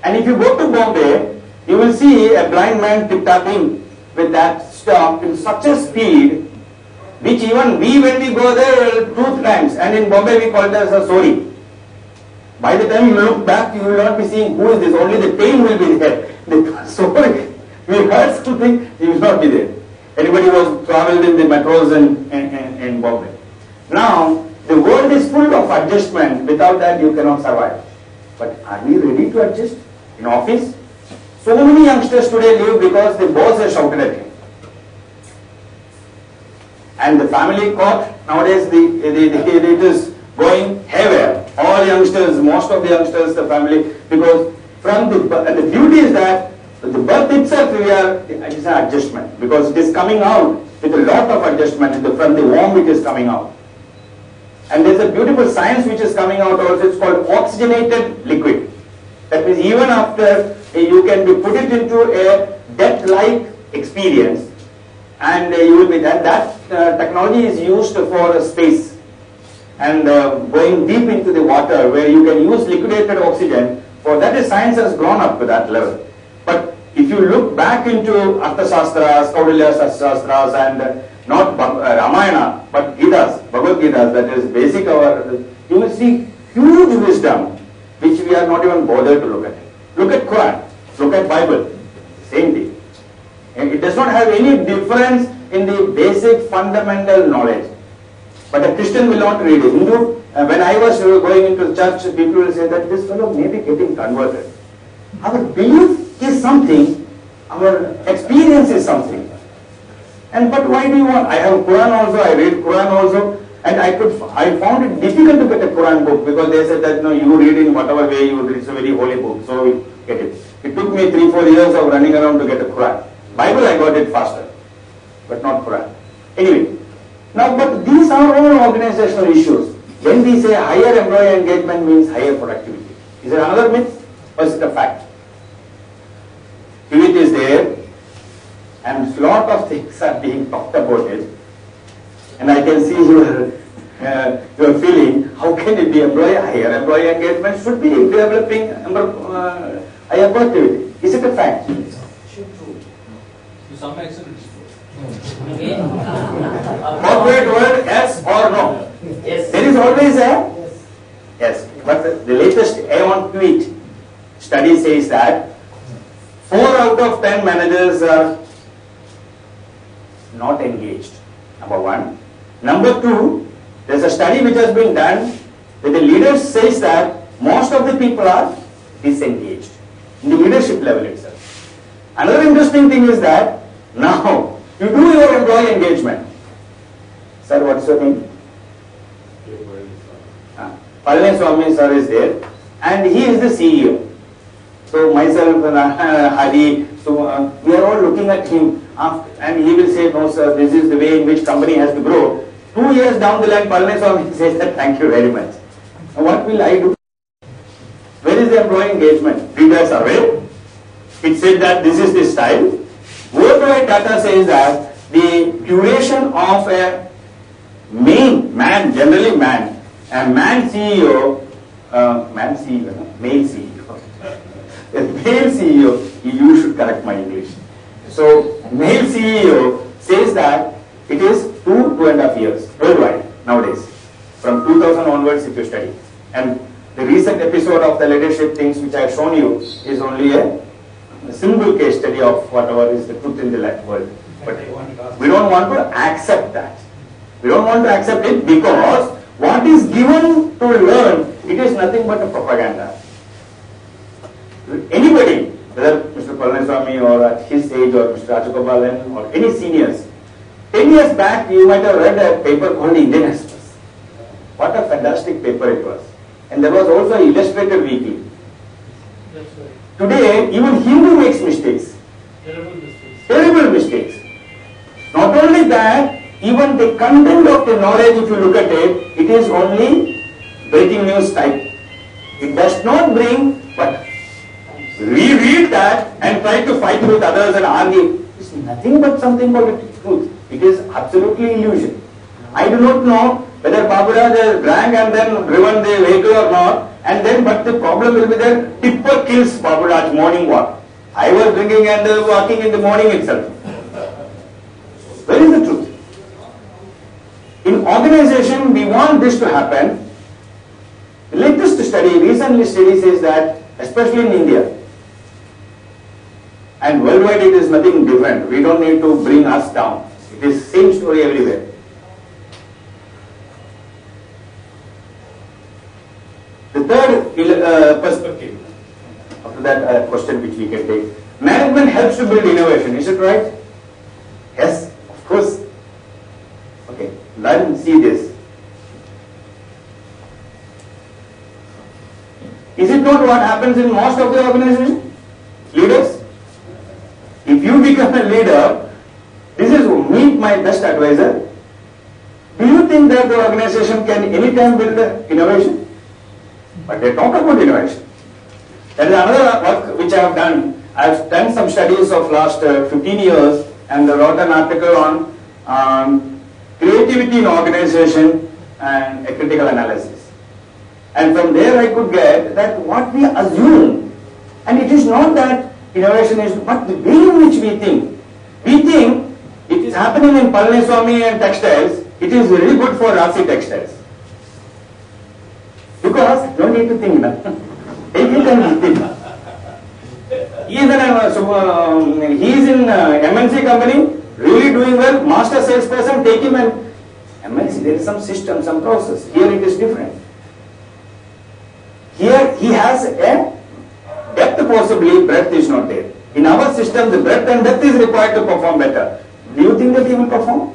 And if you go to Bombay, you will see a blind man tip-tapping with that stuff in such a speed, which even we, when we go there, 2 times, and in Bombay we call it as a sorry. By the time you look back, you will not be seeing who is this, only the pain will be there. The sorry, we heard something, he will not be there. Anybody who has travelled in the metros in Bombay. Now, the world is full of adjustment. Without that, you cannot survive. But are we ready to adjust? In office, so many youngsters today leave because the boss has shouted at him. And the family court, nowadays it is going haywire. All youngsters, most of the youngsters, the family, because from the beauty is that the birth itself, it is an adjustment, because it is coming out with a lot of adjustment from the womb it is coming out. And there is a beautiful science which is coming out also, it's called oxygenated liquid. That means even after you can be put it into a death-like experience, and you will be that technology is used for space and going deep into the water where you can use liquidated oxygen. For that, science has gone up to that level. But if you look back into Arthashastras, Kaudilya Shastras, and not Ramayana, but Gitas, Bhagavad Gitas, that is basic you will see huge wisdom which we are not even bothered to look at. Look at Quran, look at Bible, same thing. And it does not have any difference in the basic fundamental knowledge. But a Christian will not read it. Hindu, when I was going into church, people will say that this fellow may be getting converted. Our belief is something, our experience is something. But why do you want? I have Quran also, I read Quran also, and I found it difficult to get a Quran book, because they said that no, you read in whatever way you read, it's a very holy book, so we get it. It took me 3-4 years of running around to get a Quran. Bible I got it faster, but not Quran. Anyway, now but these are all organizational issues. When we say higher employee engagement means higher productivity, is it another myth or is it a fact? It is there, and a lot of things are being talked about it, and I can see your feeling, how can it be higher employee engagement should be developing higher productivity. Is it a fact? To some extent it is true. Corporate world, yes or no? Yes. There is always a yes. But the latest Aon tweet study says that 4 out of 10 managers are not engaged. Number 1. Number 2, there is a study which has been done where the leaders says that most of the people are disengaged in the leadership level itself. Another interesting thing is that now you do your employee engagement. Sir, what's your name? Palani Swami sir is there, and he is the CEO. So myself and Hadi, so we are all looking at him, and he will say, no sir, this is the way in which company has to grow. 2 years down the line, Palani Swami says that thank you very much. Now what will I do? Where is the employee engagement? Did a survey? It said that this is the style. Worldwide data says that the duration of a man, generally man, a man CEO, male CEO, a male CEO, you should correct my English. So, male CEO says that it is 2.5 years worldwide nowadays. From 2000 onwards if you study. A which I have shown you is only a simple case study of whatever is the truth in the world. But we don't want to accept that. We don't want to accept it because what is given to learn, it is nothing but a propaganda. Anybody, whether Mr. Palaniswamy or at his age or Mr. Rajagopalan or any seniors, 10 years back you might have read a paper called Indian Express. What a fantastic paper it was. And there was also an illustrated weekly. That's right. Today, even Hindu makes mistakes. Terrible mistakes. Terrible mistakes. Not only that, even the content of the knowledge, if you look at it, it is only breaking news type. It does not bring, but reread that and try to fight with others and argue. It's nothing but something called truth. It is absolutely illusion. I do not know whether Baburaj has drank and then driven the vehicle or not, and then, but the problem will be that tipper kills Baburaj morning walk. I was drinking and walking in the morning itself. Where is the truth? In organization, we want this to happen. The latest study, recently study says that, especially in India, and worldwide it is nothing different. We don't need to bring us down. It is same story everywhere. The third perspective, after that question which we can take, management helps to build innovation, is it right? Yes, of course. Okay, learn, see this. Is it not what happens in most of the organization? Leaders? If you become a leader, this is meet my best advisor. Do you think that the organization can anytime build innovation? But they talk about innovation. There is another work which I have done. I have done some studies of last 15 years and wrote an article on creativity in organization and a critical analysis. And from there I could get that what we assume, and it is not that innovation is, but the way in which we think. We think it is happening in Palaniswamy and textiles, it is very good for Rasi textiles. Because you don't need to think that. Take it and think. He is in MNC company, really doing well, master salesperson, take him and MNC, there is some system, some process. Here it is different. Here he has a depth possibly, breadth is not there. In our system, the breadth and depth is required to perform better. Do you think that he will perform?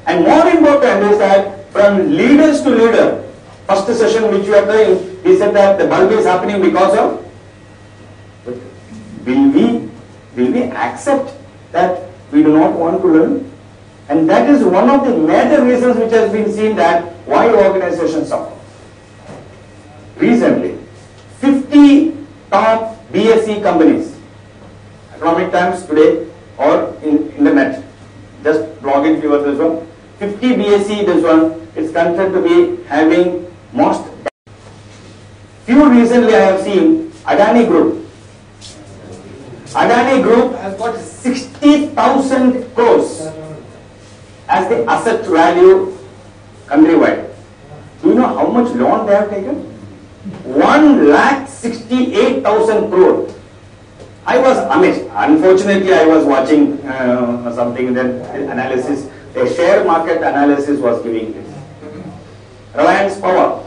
And more important is that from leaders to leader, first session which you are doing, he said that the bulb is happening because of. But will we accept that we do not want to learn? And that is one of the major reasons which has been seen that why organizations suffer. Recently, 50 top BSE companies, Economic Times today or in internet, just log in for this one, 50 BSE this one is considered to be having most. Few recently I have seen Adani Group. Adani Group has got 60,000 crores as the asset value countrywide. Do you know how much loan they have taken? 1,68,000 crore. I was amazed. Unfortunately, I was watching something then analysis. A share market analysis was giving this. Reliance Power,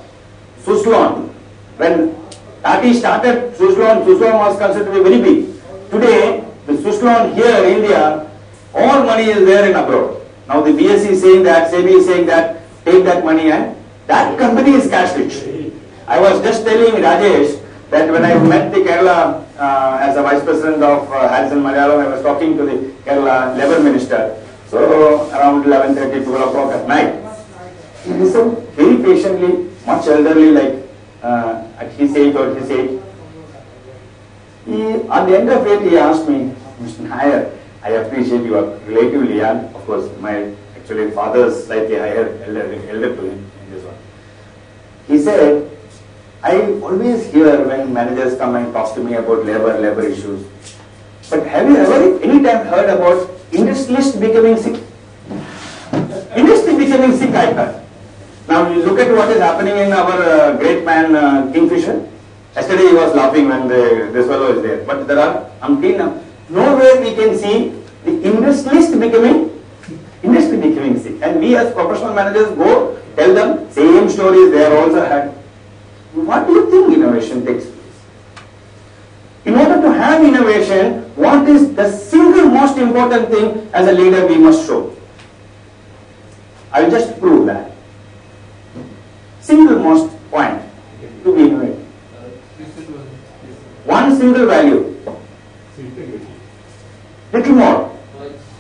Suzlon. When Tati started Suzlon was considered to be very big. Today, the Suzlon here in India, all money is there in abroad. Now the BSE is saying that, SEBI is saying that, take that money and that company is cash rich. I was just telling Rajesh that when I met the Kerala as a vice president of Harrison Malayalam, I was talking to the Kerala Labour Minister. So around 11:30, 12 o'clock at night. He listened very patiently, much elderly like at his age or his age. On the end of it, he asked me, Mr. Nair, I appreciate you are relatively young. Of course, my actually father is slightly higher, elder to him in this one. He said, I always hear when managers come and talk to me about labor issues. But have you ever any time heard about industrialists becoming sick? Industry becoming sick, I heard. Now you look at what is happening in our great man Kingfisher. Yesterday he was laughing when this fellow is there. But there are umpteen. Nowhere we can see the industrialist becoming sick. And we as professional managers go tell them same stories they are also had. What do you think innovation takes place? In order to have innovation, what is the single most important thing as a leader we must show? I will just prove that. Single most point to be innovative. One single value. Little more.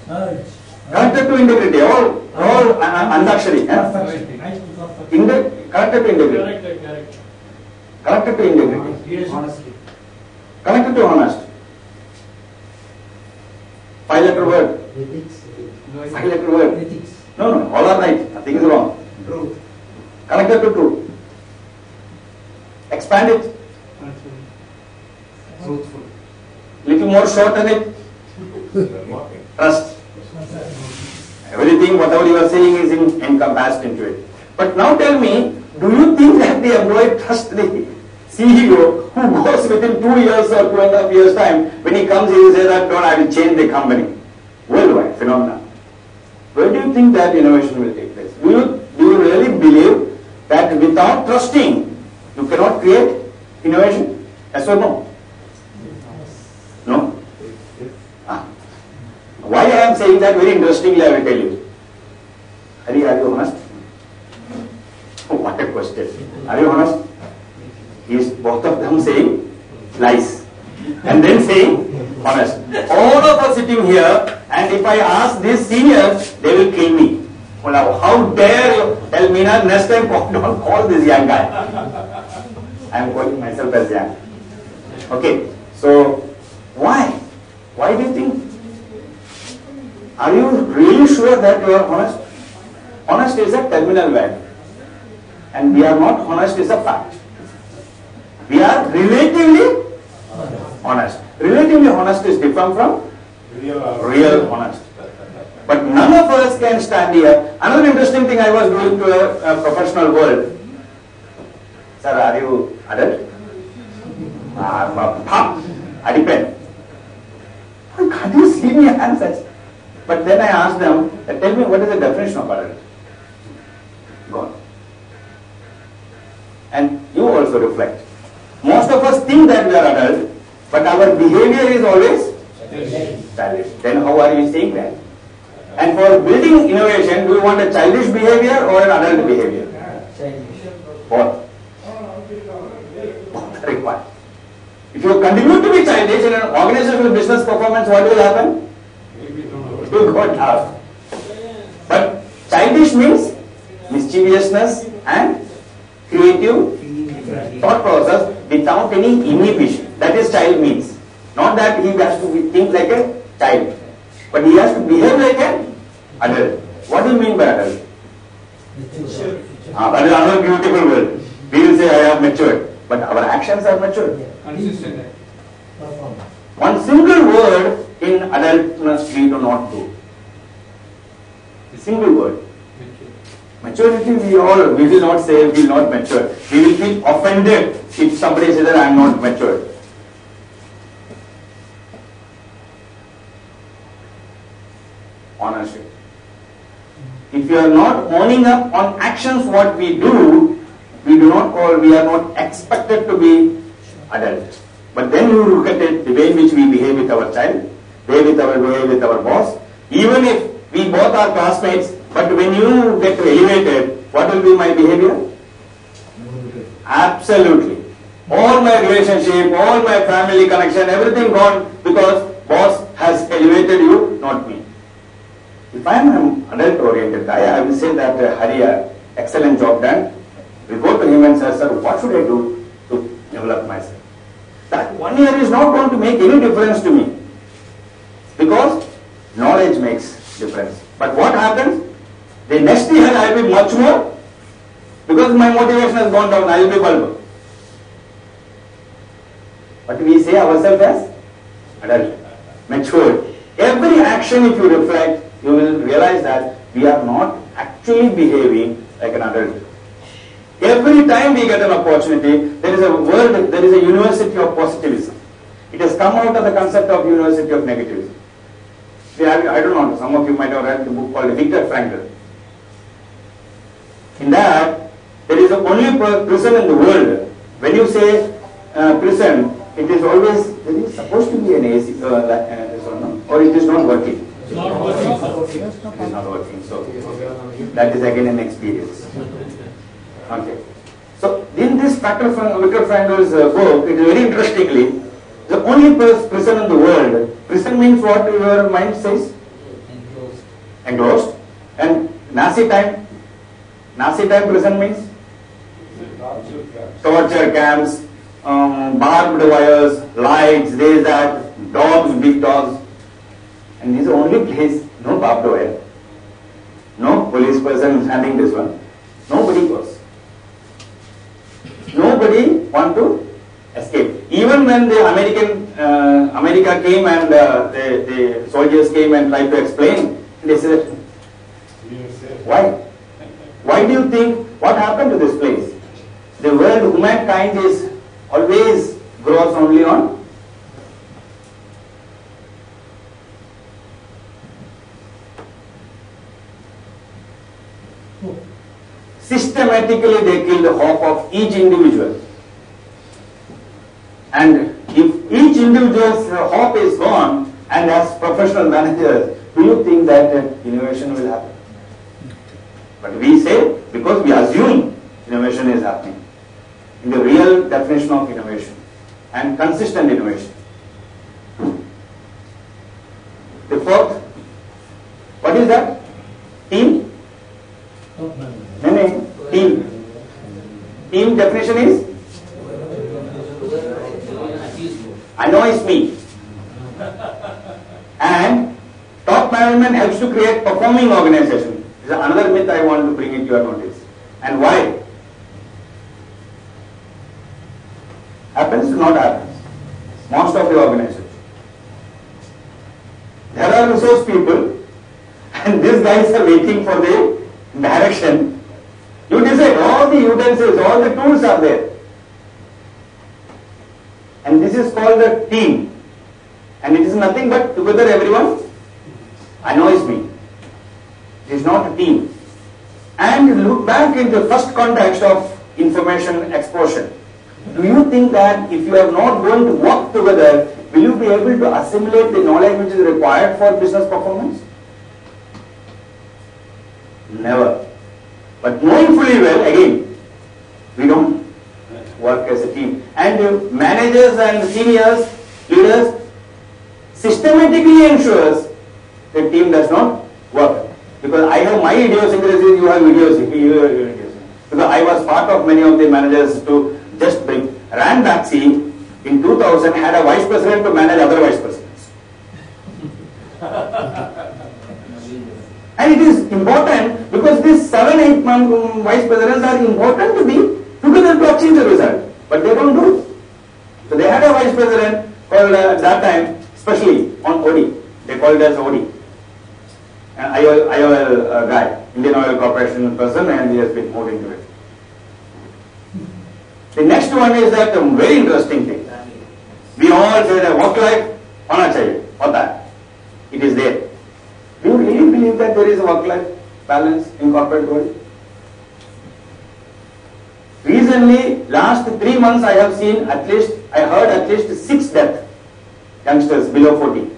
Connected to integrity. All andakshari. Connected to integrity. Connected to integrity. Honesty. Connected to honest. 5-letter word. Ethics. 5-letter word. Ethics. No, all are right. Nothing is wrong. Truth. Connected to truth. Expand it. Truthful. Little more shorten it. Trust. Everything, whatever you are saying is encompassed into it. But now tell me, do you think that the employee trusts the CEO who goes within 2 years or 2.5 years time, when he comes he will say that, no, I will change the company. Worldwide phenomena. Where do you think that innovation will take place? Do you really believe that without trusting, you cannot create innovation? Yes or no? No? Why I am saying that very interestingly, I will tell you. Hari, are you honest? Oh, what a question. Are you honest? Is both of them saying lies and then saying honest. All of us sitting here, and if I ask these seniors, they will kill me. Well, how dare you tell me now, next time don't call this young guy. I am calling myself as young. Okay, so why? Why do you think? Are you really sure that you are honest? Honest is a terminal value. And we are not honest is a fact. We are relatively honest. Relatively honest is different from real honest. But none of us can stand here. Another interesting thing I was doing to a professional world. Sir, are you adult? I depend. Can't you see me answers? But then I asked them, tell me what is the definition of adult? Gone. And you also reflect. Most of us think that we are adult, but our behavior is always childish. Then how are you saying that? And for building innovation, do you want a childish behavior or an adult behavior? Both. Both are required. If you continue to be childish in an organizational business performance, what will happen? You go down. But childish means mischievousness and creative thought process without any inhibition. That is child means. Not that he has to think like a child, but he has to behave like an adult. What do you mean by adult? That is another beautiful word. We will say I have matured, but our actions are matured. Consistent. One single word in adultness we do not do. A single word. Maturity we will not say we will not mature. We will feel offended if somebody says that I am not mature. Ownership. If you are not owning up on actions what we do we are not expected to be adult. But then you look at it, the way in which we behave with our child, the way with our boss. Even if we both are classmates, but when you get elevated, what will be my behavior? Absolutely. All my relationship, all my family connection, everything gone because boss has elevated you, not me. If I am an adult oriented guy, I will say that Hari, excellent job done. We go to him and say, sir, what should I do to develop myself? That 1 year is not going to make any difference to me because knowledge makes difference. But what happens? The next year I will be much more because my motivation has gone down, I will be bulb. But we say ourselves as adult, matured. Every action if you reflect, you will realize that we are not actually behaving like an adult. Every time we get an opportunity, there is a university of positivism. It has come out of the concept of university of negativism. I don't know, some of you might have read the book called Viktor Frankl. In that, there is the only prison in the world. When you say prison, it is always, there is supposed to be an AC, or it is not working. It's not working. It is not working. So that is again an experience. Okay. So in this Viktor Frankl's book, it is very interestingly, the only prison in the world. Prison means what your mind says? Enclosed. Enclosed. And Nazi time prison means? Torture camps, barbed wires, lights, this, that, dogs, big dogs. And this is the only place, no barbed wire. No police person handling this one. Nobody goes. Nobody want to escape. Even when the America came and the soldiers came and tried to explain, they said, why? Why do you think, what happened to this place? The world, humankind is always grows only on systematically they kill the hope of each individual. And if each individual's hope is gone, and as professional managers, do you think that innovation will happen? But we say, because we assume innovation is happening, in the real definition of innovation, and consistent innovation. The fourth, what is that? Team? No, team. Team definition is? Annoys me. And top management helps to create performing organization. This is another myth I want to bring into your notice. And why? Happens or not happens? Most of the organizations. There are resource people and these guys are waiting for the direction. You decide, all the utensils, all the tools are there. And this is called a team. And it is nothing but together everyone annoys me. It is not a team. And look back in the first context of information explosion. Do you think that if you are not going to work together, will you be able to assimilate the knowledge which is required for business performance? Never. But knowing fully well, again, we don't work as a team. And managers and seniors, leaders, systematically ensures the team does not work. Because I have my idiosyncrasies, you have idiosyncrasies. Because I was part of many of the managers to just bring. Ran Baxi in 2000, had a vice president to manage other vice presidents. And it is important because these 7-8 vice presidents are important to be together to achieve the result. But they don't do it. So they had a vice president called at that time, especially on OD. They called it as OD. An IOL guy, Indian Oil Corporation person, and he has been moved into it. The next one is that very interesting thing. We all say that work life, hona chahiye, hota. It is there. Do you really believe that there is a work life balance in corporate world? Recently, last 3 months I have seen I heard at least 6 deaths, youngsters below 40.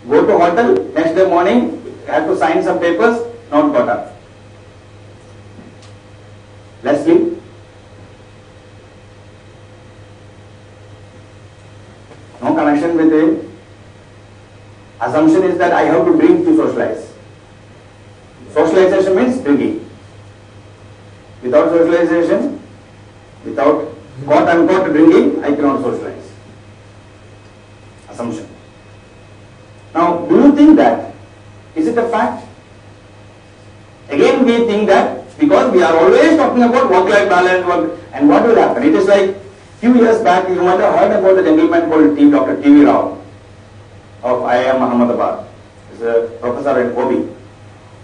Go to hotel, next day morning, have to sign some papers, not got up. Let's sleep. No connection with it. Assumption is that I have to drink to socialize. Socialization means drinking. Without socialization, without quote unquote drinking, I cannot socialize. Assumption. Now, do you think that? Is it a fact? Again, we think that because we are always talking about work-life balance, and what will happen? It is like few years back, you might have heard about the gentleman called Dr. T.V. Rao of IIM Ahmedabad. He is a professor at OB.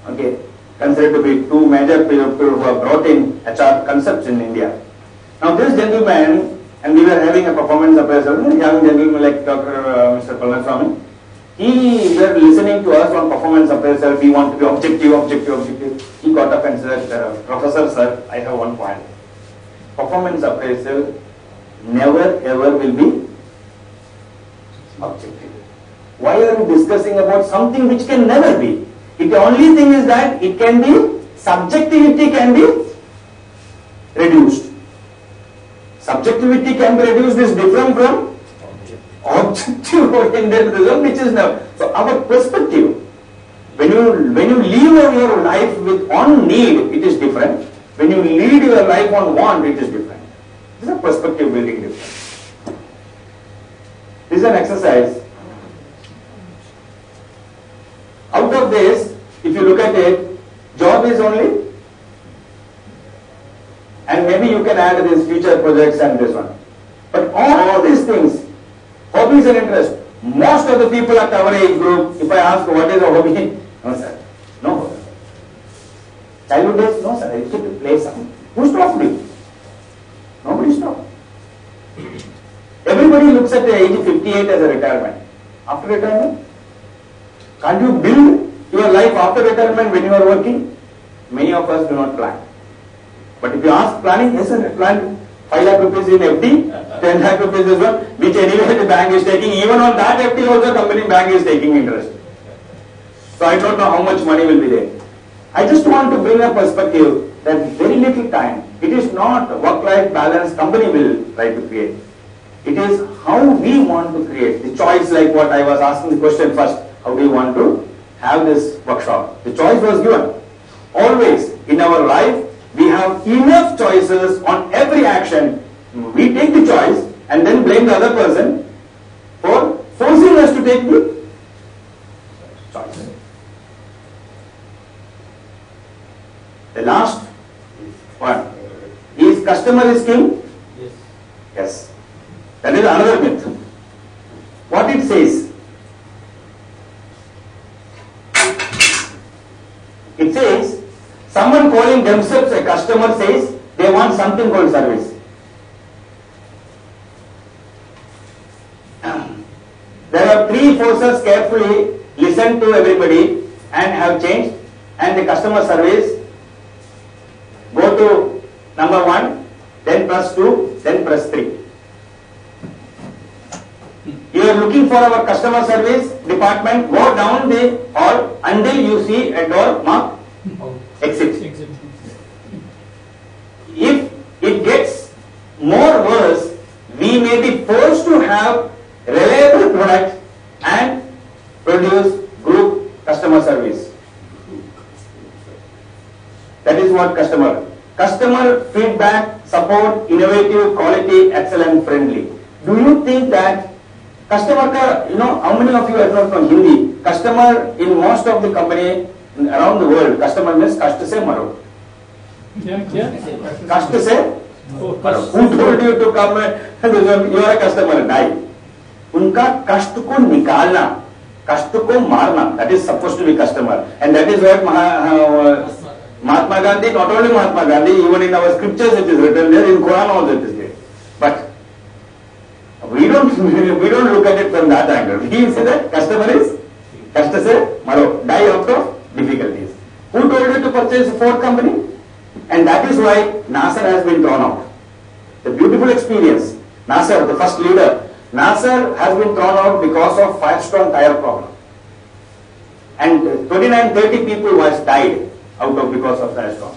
Okay. considered to be two major people who have brought in HR concepts in India. Now this gentleman, and we were having a performance appraisal, young gentleman like Dr. Mr. Palaniswamy, he were listening to us on performance appraisal, we want to be objective. He got up and said, Professor sir, I have one point. Performance appraisal never ever will be objective. Why are you discussing about something which can never be? The only thing is that it can be, subjectivity can be reduced. Subjectivity can be reduced is different from objective oriented result, which is now. So our perspective, when you live your life with on need, it is different. When you lead your life on want, it is different. This is a perspective building difference. This is an exercise. Out of this, if you look at it, job is only, and maybe you can add these future projects and this one. But all these things, hobbies and interests, most of the people at our age group, if I ask what is a hobby, no sir, no. Childhood days, no sir, I used to play something. Who stopped you? Nobody stopped. Everybody looks at the age of 58 as a retirement. After retirement, can't you build your life after retirement when you are working? Many of us do not plan. But if you ask planning, yes sir, I planned 5 lakh rupees in FD, 10 lakh rupees is one, which anyway the bank is taking. Even on that FD also company bank is taking interest. So I don't know how much money will be there. I just want to bring a perspective that very little time. It is not work-life balance company will try to create. It is how we want to create. The choice, like what I was asking the question first, how do you want to have this workshop? The choice was given. Always in our life, we have enough choices on every action. We take the choice and then blame the other person for forcing us to take the choice. The last one is customer is king. Yes. Yes. That is another myth. What it says? It says, someone calling themselves a customer says they want something called service. There are three forces carefully listen to everybody and have changed, and the customer service go to number 1, then press 2, then press 3. You are looking for our customer service department, go down the hall until you see a door marked exit. If it gets more worse, we may be forced to have reliable product and produce group customer service. That is what customer. Customer feedback, support, innovative, quality, excellent, friendly. Do you think that customer ka, how many of you are not from Hindi? Customer in most of the company around the world, customer means kast se maro. Kast se maro. Who told you to come and you are a customer? Die. Unka kast ko nikalna, kast ko marna, that is supposed to be customer. And that is what Mahatma Gandhi, not only Mahatma Gandhi, even in our scriptures it is written there, in Quran also it is there. But we don't look at it from that angle. We say that customer is kast se maro, die out of difficulties. Who told you to purchase Ford company? And that is why Nasser has been thrown out. The beautiful experience. Nasser, the first leader, Nasser has been thrown out because of Firestone tire problem. And 29-30 people was died out of because of Firestone.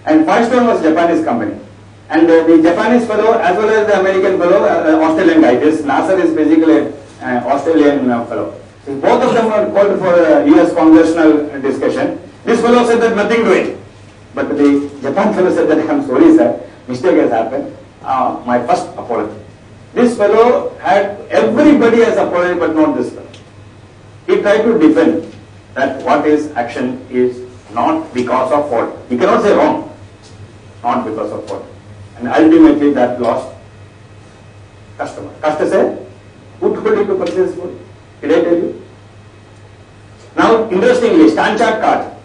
And Firestone was Japanese company. And the Japanese fellow as well as the American fellow, Australian guy. This Nasser is basically an Australian fellow. So both of them were called for a US congressional discussion. This fellow said that nothing doing. But the Japan fellow said that I'm sorry sir, mistake has happened. My first apology. This fellow had everybody as apology but not this fellow. He tried to defend that what is action is not because of fault. He cannot say wrong. Not because of fault. And ultimately that lost customer. Customer said, who told you to purchase food? Did I tell you? Now, interestingly, Stanchart card.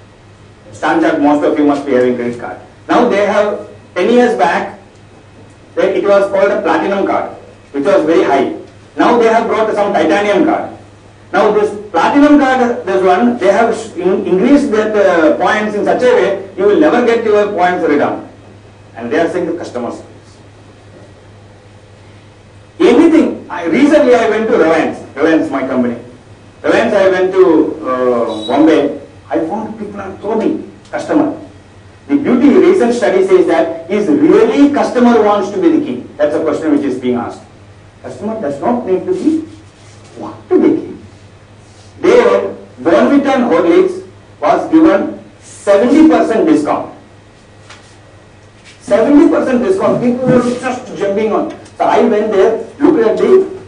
Stan Chart, most of you must be having credit card. Now they have, 10 years back, it was called a platinum card, which was very high. Now they have brought some titanium card. Now this platinum card, this one, they have increased that points in such a way, you will never get your points returned. And they are saying the customer service. Anything, recently I went to Reliance my company. Reliance I went to Bombay, I found people are throwing customer. The beauty recent study says that is really customer wants to be the king. That's a question which is being asked. Customer does not need to be want to be king. There, Bournvita and Horlicks was given 70% discount. 70% discount. People were just jumping on. So I went there, looked at the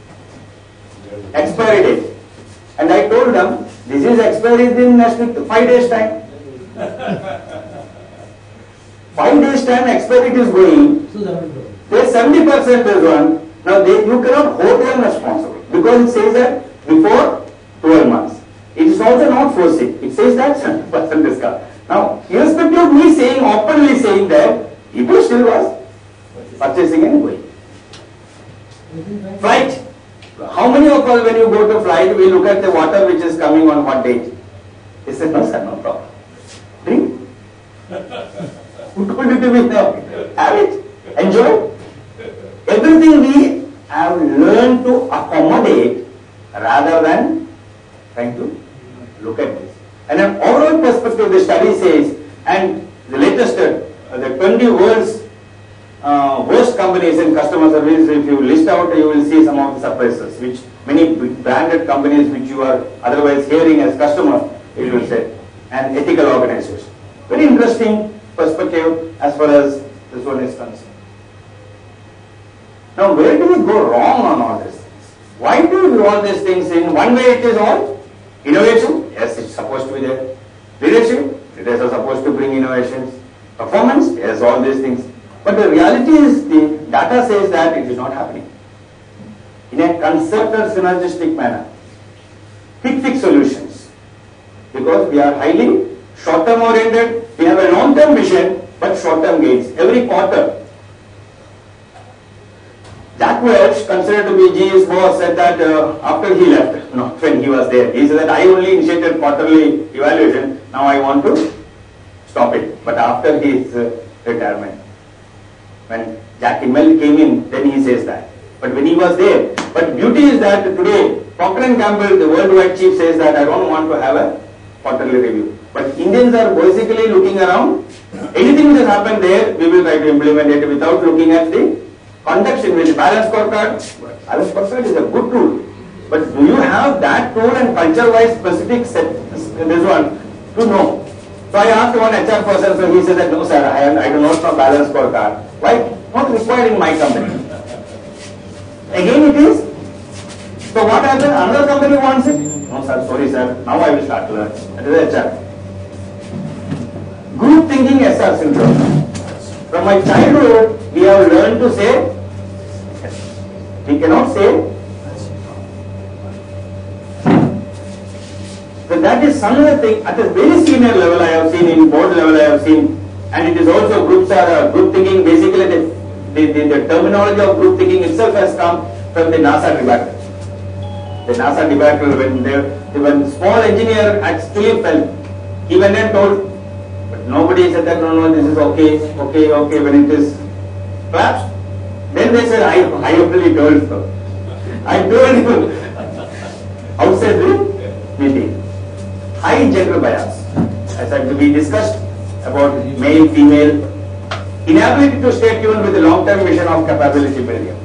expiry date, and I told them, this is expiry in next week, 5 days time. 5 days time expiry is going. There's 70% is one. Now you cannot hold them responsible because it says that before 12 months. It is also not forcing. It says that 70% discount. Now, irrespective of me saying, openly saying that, people still was purchasing and going. Flight. How many of us, when you go to flight, we look at the water which is coming on what date? They said, no sir, no problem. Drink. Who told you to be there? Have it. Enjoy. Everything we have learned to accommodate rather than trying to look at this. And an overall perspective, the study says, and the latest, the 20 world's worst companies in customer service, if you list out, you will see some of the surprises, which many branded companies which you are otherwise hearing as customer, it will say, and ethical organizations. Very interesting perspective as far as this one is concerned. Now, where do we go wrong on all these things? Why do we do all these things in one way? It is all innovation. Yes, it's supposed to be there. Leadership, leaders are supposed to bring innovations. Performance, yes, all these things. But the reality is, the data says that it is not happening. In a concerted, synergistic manner. Quick fix solutions. Because we are highly short-term oriented. We have a long-term vision, but short-term gains. Every quarter. Jack Welch, considered to be GE's boss, said that after he left, not when he was there, he said that I only initiated quarterly evaluation, now I want to stop it. But after his retirement, when Jack Immel came in, then he says that. But when he was there, but beauty is that today, Procter & Gamble, the worldwide chief, says that I don't want to have a quarterly review. But Indians are basically looking around, anything that has happened there, we will try to implement it without looking at the context in which balance scorecard. Balance scorecard is a good tool, but do you have that tool and culture-wise specific set, this one, to know? So I asked one HR person, so he said that no sir, I do not know balance scorecard. Why? Not required in my company. Again it is. So what happens? Another company wants it. No sir, sorry sir, now I will start to learn. That is HR. Group thinking SR syndrome. From my childhood, we have learned to say, we cannot say. So that is some other thing. At a very senior level, I have seen, in board level, I have seen, and it is also groups are group thinking. Basically, the terminology of group thinking itself has come from the NASA debacle. The NASA debacle, when small engineer actually fell, he went and told, but nobody said that no, this is okay. When it is collapsed, then they said I only told so. I told you outside the meeting. High gender bias. As we discussed about male, female, inability to stay tuned with the long-term vision of capability building.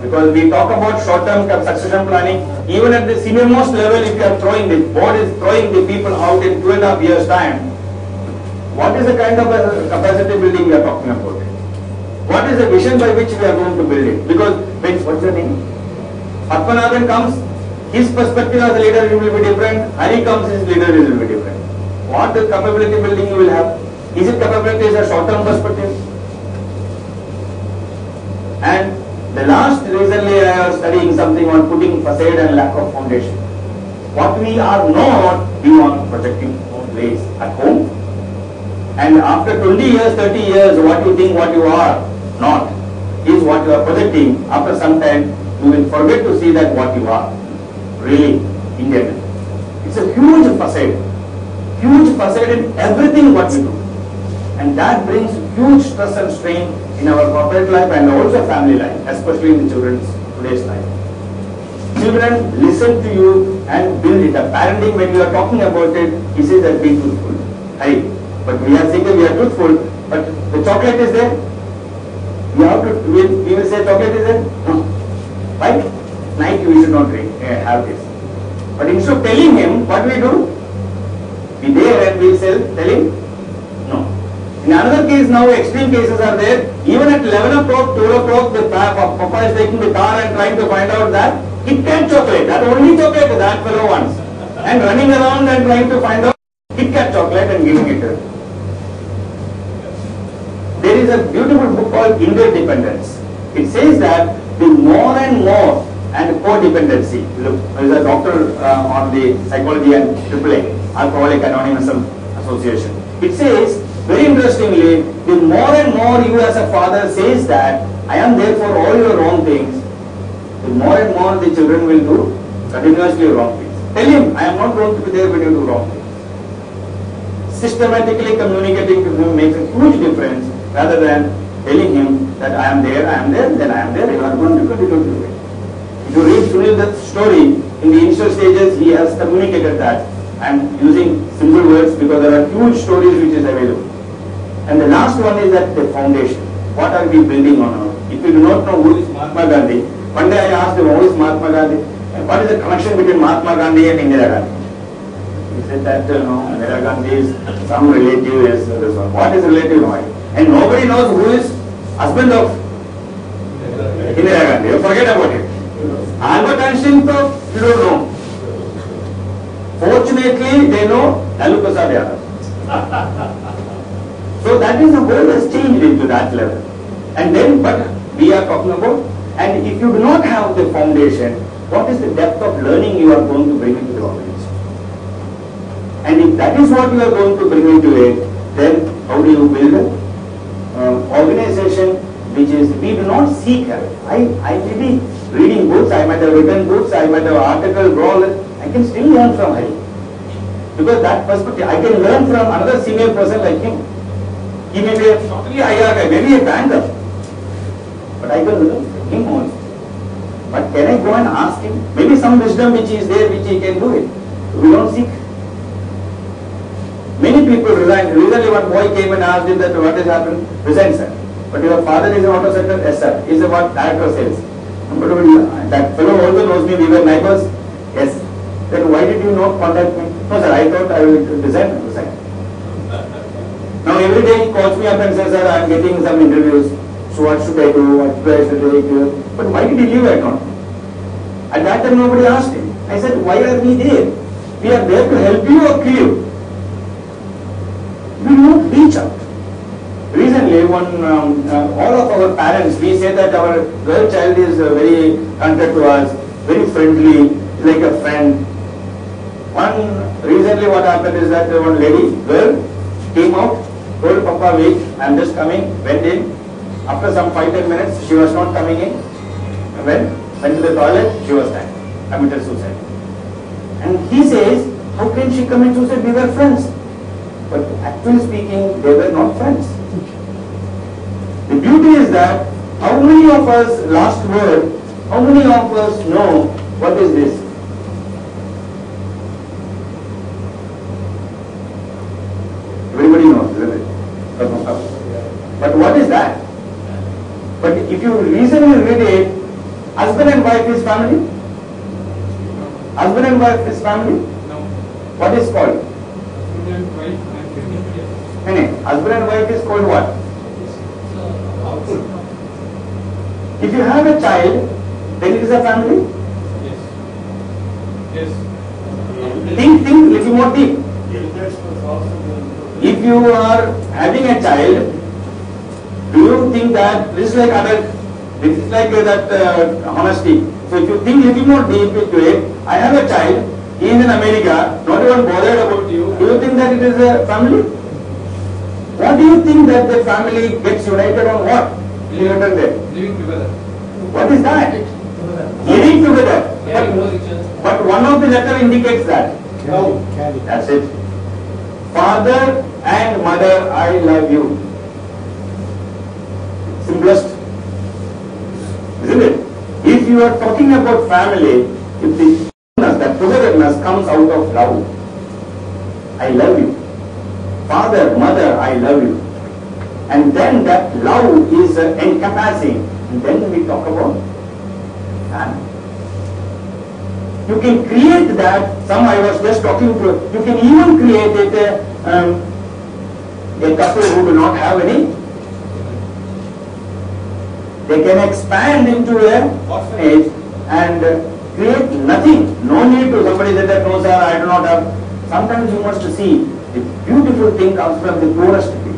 Because we talk about short-term succession planning, even at the senior most level, if you are throwing, the board is throwing the people out in 2.5 years' time, what is the kind of capacity building we are talking about? What is the vision by which we are going to build it? Because, what's the name? Padmanabhan comes, his perspective as a leader will be different, Hari comes, his leader will be different. What the capability building you will have? Is it capability as a short-term perspective? And the last, recently I was studying something on putting facade and lack of foundation. What we are not, we are projecting place at home, And after 20 years, 30 years, what you think what you are not is what you are projecting. After some time, you will forget to see that what you are really Indian. It's a huge facade in everything what we do. And that brings huge stress and strain in our corporate life and also family life, especially in the children's today's life. Children listen to you and build it. The parenting, when you are talking about it, he says that be truthful. Hey, but we are saying that we are truthful, but the chocolate is there. We will say chocolate is there. No. Right? Night we should not drink, have this. But instead of telling him, what we do? Be there and we say, tell him, no. In another case now, extreme cases are there. Even at 11 o'clock, 12 o'clock, the papa is taking the car and trying to find out that Kit Kat chocolate, that only chocolate that fellow wants. And running around and trying to find out Kit Kat chocolate and giving it to him. There is a beautiful book called Interdependence. It says that the more and more and codependency. Look, there is a doctor on the psychology and AAA, Alcoholic Anonymous Association. It says, very interestingly, the more and more you as a father says that I am there for all your wrong things, the more and more the children will do continuously wrong things. Tell him, I am not going to be there when you do wrong things. Systematically communicating to him makes a huge difference rather than telling him that I am there, then I am there, you are going to continue to do it. If you read Sunil's story, in the initial stages he has communicated that. I am using simple words because there are huge stories which is available. And the last one is that the foundation. What are we building on? If you do not know who is Mahatma Gandhi, one day I asked him, who is Mahatma Gandhi? And what is the connection between Mahatma Gandhi and Indira Gandhi? He said that Indira Gandhi is some relative is this one. What is relative? And nobody knows who is husband of Indira Gandhi. You forget about it. Albert Einstein, you don't know. Fortunately, they know Lalu Prasad Yadav. So that is the world has changed into that level. And then, but we are talking about, and if you do not have the foundation, what is the depth of learning you are going to bring into the organization? And if that is what you are going to bring into it, then how do you build an organization which is, we do not seek help. I may be reading books, I might have written books, I might have articles, all that. I can still learn from him. Because that perspective, I can learn from another senior person like him. He may be a totally IR guy, maybe a banker. But I can learn from him also. But can I go and ask him? Maybe some wisdom which is there, which he can do it. We don't seek. Many people resign. Recently one boy came and asked him that what has happened? Resign, sir. But your father is an auto sector? Yes, sir. He is a what? Director of sales. But that fellow also knows me, we were neighbors. Yes. Then why did you not contact me? No, sir, I thought I will resign. Now every day he calls me up and says, sir, I am getting some interviews. So what should I do? What should I do? But why did he leave? I don't know. At that time nobody asked him. I said, why are we there? We are there to help you or kill you. We do not reach out. Recently, all of our parents, we say that our girl child is very connected to us, very friendly, like a friend. Recently what happened is that one lady, girl, came out, told Papa, wait, I am just coming, went in. After some 5-10 minutes, she was not coming in. Went to the toilet, she was dying, committed suicide. And he says, how can she commit suicide? We were friends. But actually speaking, they were not friends. The beauty is that, how many of us, last word, how many of us know what is this? Everybody knows, isn't it? But what is that? But if you reasonably read it, husband and wife is family? Husband and wife is family? No. What is called? Husband and wife and family. No, husband and wife is called what? If you have a child, then it is a family? Yes. Yes. Think little more deep. If you are having a child, do you think that this is like adult? This is like that honesty. So if you think little more deep into it, I have a child, he is in America, not even bothered about you. Do you think that it is a family? What do you think that the family gets united on what? United there. Living together. What is that? Living together. But one of the letter indicates that. No. That's it. Father and mother, I love you. Simplest. Isn't it? If you are talking about family, if the that togetherness comes out of love. I love you. Father, mother, I love you. And then that love is encompassing. And then we talk about family. You can create that. I was just talking to, you can even create it, a couple who do not have any. They can expand into a orphanage and create nothing. No need to somebody that knows that I do not have. Sometimes you must see the beautiful thing comes from the poorest people.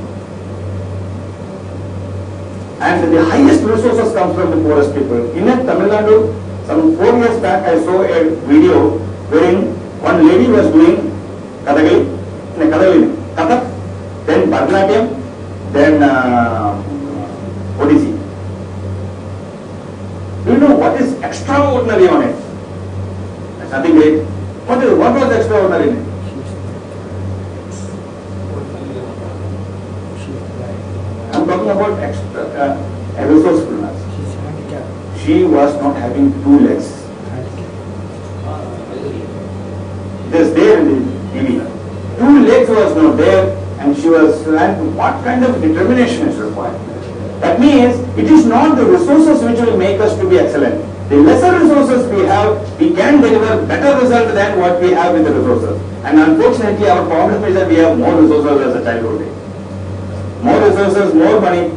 And the highest resources comes from the poorest people. In Tamil Nadu, some 4 years back, I saw a video wherein one lady was doing Kathak, then Bharatanatyam, then Odissi. Do you know what is extraordinary on it? That's nothing great. What was extraordinary in it? I'm talking about a resourcefulness. She was not having 2 legs. It is there in the TV. 2 legs was not there, and she was, and what kind of determination is required? That means it is not the resources which will make us to be excellent. The lesser resources we have, we can deliver better result than what we have with the resources. And unfortunately, our problem is that we have more resources as a childhood age. More resources, more money.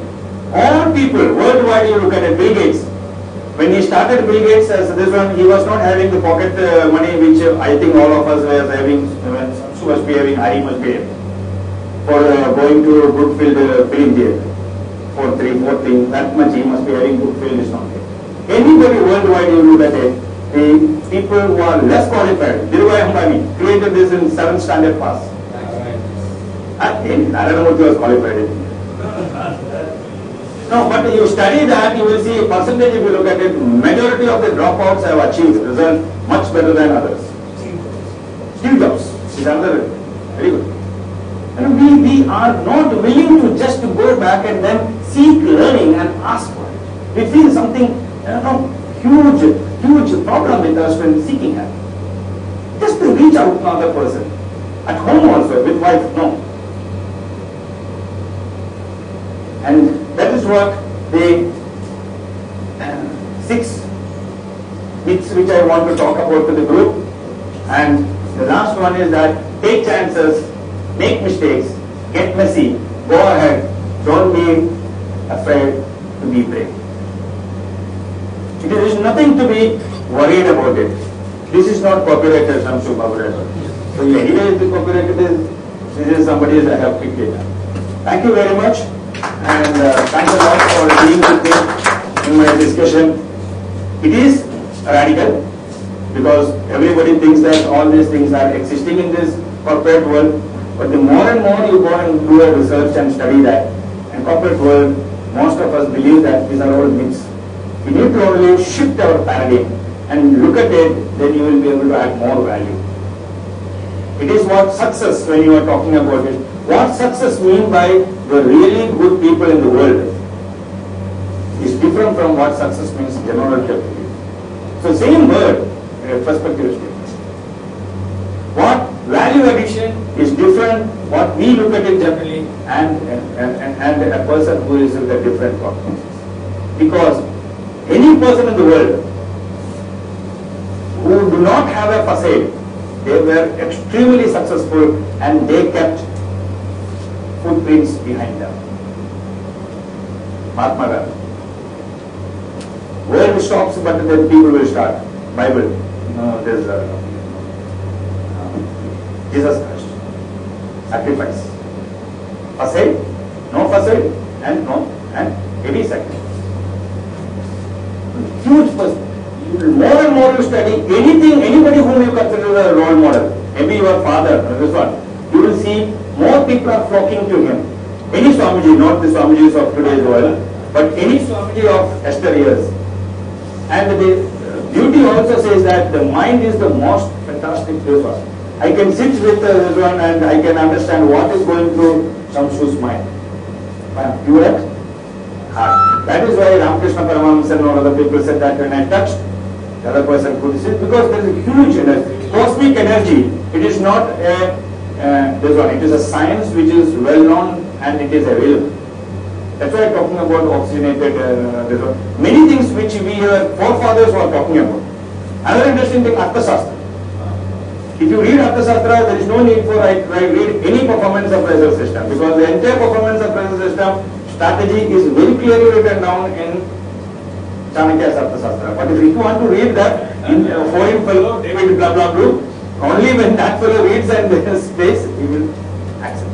All people worldwide, you look at it, Bill Gates. When he started Bill Gates as this one, he was not having the pocket money which I think all of us were having, Samsu must be having, Hari must be having, for going to Brookfield film theatre. For 3-4 things, that much he must be having. Brookfield is not there. Anybody worldwide you look at it, the people who are less qualified, Dhirubhai Ambani created this in 7th standard pass. Naranamurthy was qualified. No, but you study that, you will see a percentage. If you look at it, majority of the dropouts have achieved result much better than others. Steve Jobs is another very good. And we are not willing to just go back and then seek learning and ask for it. We feel something, huge problem with us when seeking help. Just to reach out to another person. At home also, with wife, no. And that is what the 6 myths which I want to talk about to the group. And the last one is that take chances, make mistakes, get messy, go ahead, don't be afraid to be brave. There is nothing to be worried about it. This is not copyrighted, Samsu Baburata. So anyway, the copyrighted is, this is somebody's I have picked it. Thank you very much, and thanks a lot for being with me in my discussion. It is radical because everybody thinks that all these things are existing in this corporate world. But the more and more you go and do a research and study that, in corporate world, most of us believe that these are all myths. We need to only shift our paradigm and look at it, then you will be able to add more value. It is what success, when you are talking about it, what success means by the really good people in the world is different from what success means generally. So same word, perspective is different. What value addition is different, what we look at it generally, and a person who is with a different thought process. Because any person in the world who do not have a facade, they were extremely successful and they kept footprints behind them. Mahatma Gandhi. World stops, but then people will start. Bible. There's Jesus Christ. Sacrifice. Facade, no facade, and heavy sacrifice. Huge person. More and more you study anything, anybody whom you consider a role model, maybe your father, this one, you will see more people are flocking to him. Any Swamiji, not the Swamijis of today's world, but any Swamiji of yesteryears. And the beauty also says that the mind is the most fantastic resource. I can sit with this one and I can understand what is going through Shamshu's mind. You at heart. That is why Ramakrishna Paramahamsa and all other people said that when I touched, the other person could see, because there is a huge energy, cosmic energy. It is not this one. It is a science which is well known and it is available. That's why I'm talking about oxygenated this one. Many things which we forefathers were talking about. Another interesting thing, Arthashastra. If you read Arthashastra, there is no need for I read any performance of pressure system, because the entire performance of pressure system strategy is very clearly written down in Chanakya's Arthashastra. But if you want to read that in a foreign fellow, David blah blah blah, only when that fellow reads and there is space, he will accept.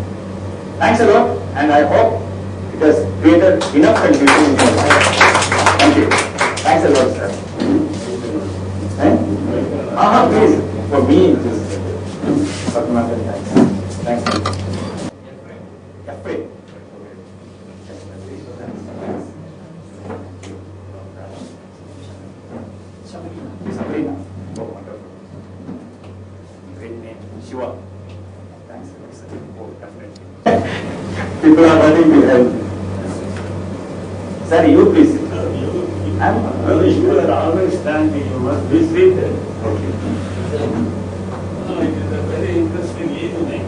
Thanks a lot, and I hope it has created enough confusion in your life. Thank you. Thanks a lot, sir. Please. For me, it is Satyanathan. Thanks. Yeah, pray. Sabrina. Oh, wonderful. Great name. Shiva. Thanks. Oh, definitely. People are running behind. Sir, you please. You are always standing, you must be seated. Okay. It is a very interesting evening.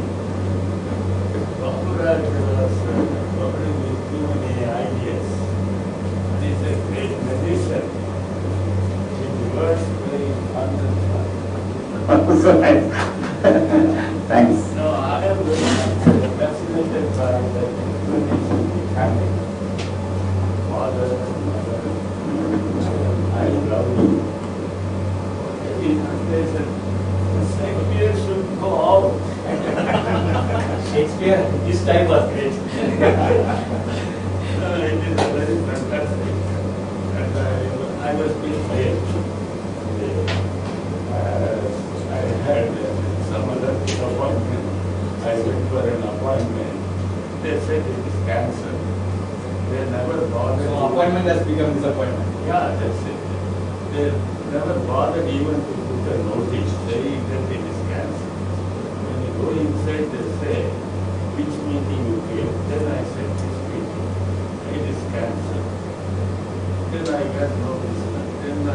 Prabhupada was offering me too many ideas. It is a great magician. It works very So nice. Thanks. No, I am very fascinated by the explanation mechanic. Father and mother. I love you. There's a Shakespeare should go out. Shakespeare, his time was great. It is a very fantastic. And I was being late. I had some other appointment. I went for an appointment. They said it is cancer. They never bothered. So appointment has become disappointment. Yeah, that's it. They never bothered even to put a notice. They that it is cancer. When you go inside, they say, which meeting you came? Then I said, this meeting. It is cancer. Then I got no business. Then I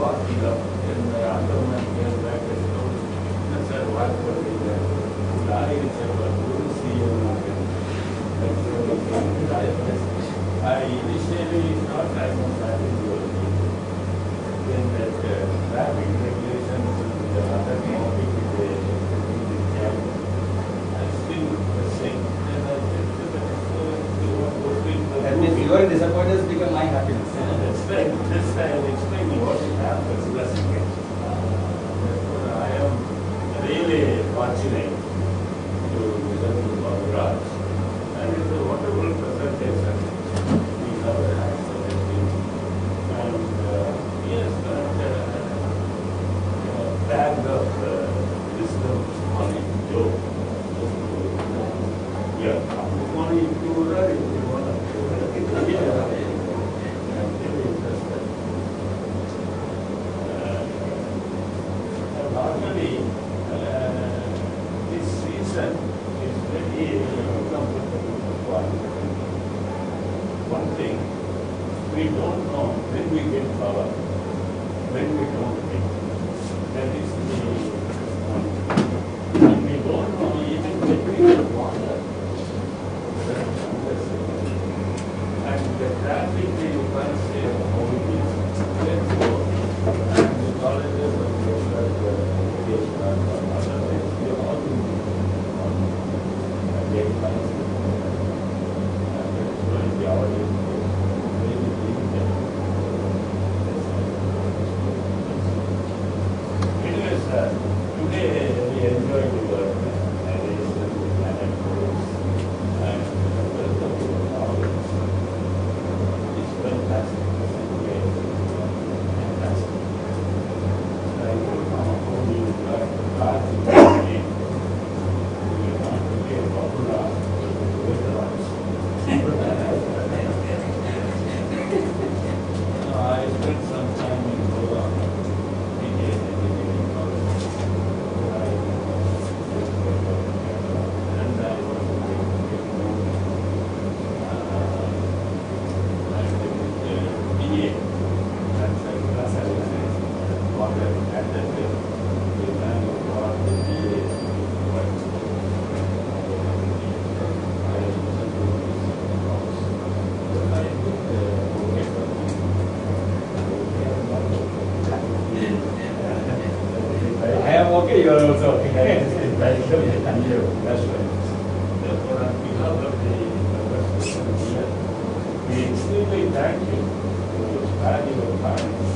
walked it up. Then my other man came back and told me, I said, what for me? I said, well, you will see you again. I initially thought I was having your meeting. Then that traffic regulations and the other topic with the camp, I still the same. Then I said, That means your disappointment has become my happiness. that's right. This I am explaining what happens. Blessing it. Therefore, I am really fortunate to listen to Bhagaraj. And it's a wonderful presentation. We never had such a thing. And yes, bag of wisdom on it, Joe. Yeah, only if you were if you want to. Yeah. I'm very interested. Normally, this season is very comfortable. One thing, we don't know when we get power, when we don't get. That is the one thing. And we don't know even when we get water. And the traffic you can't say how it is. Let's go. And the colleges of education and other things, we are all get nice. Okay, you are also thank you. Thank you. That's right. Therefore, on behalf of the members here, we extremely thank you to spare your time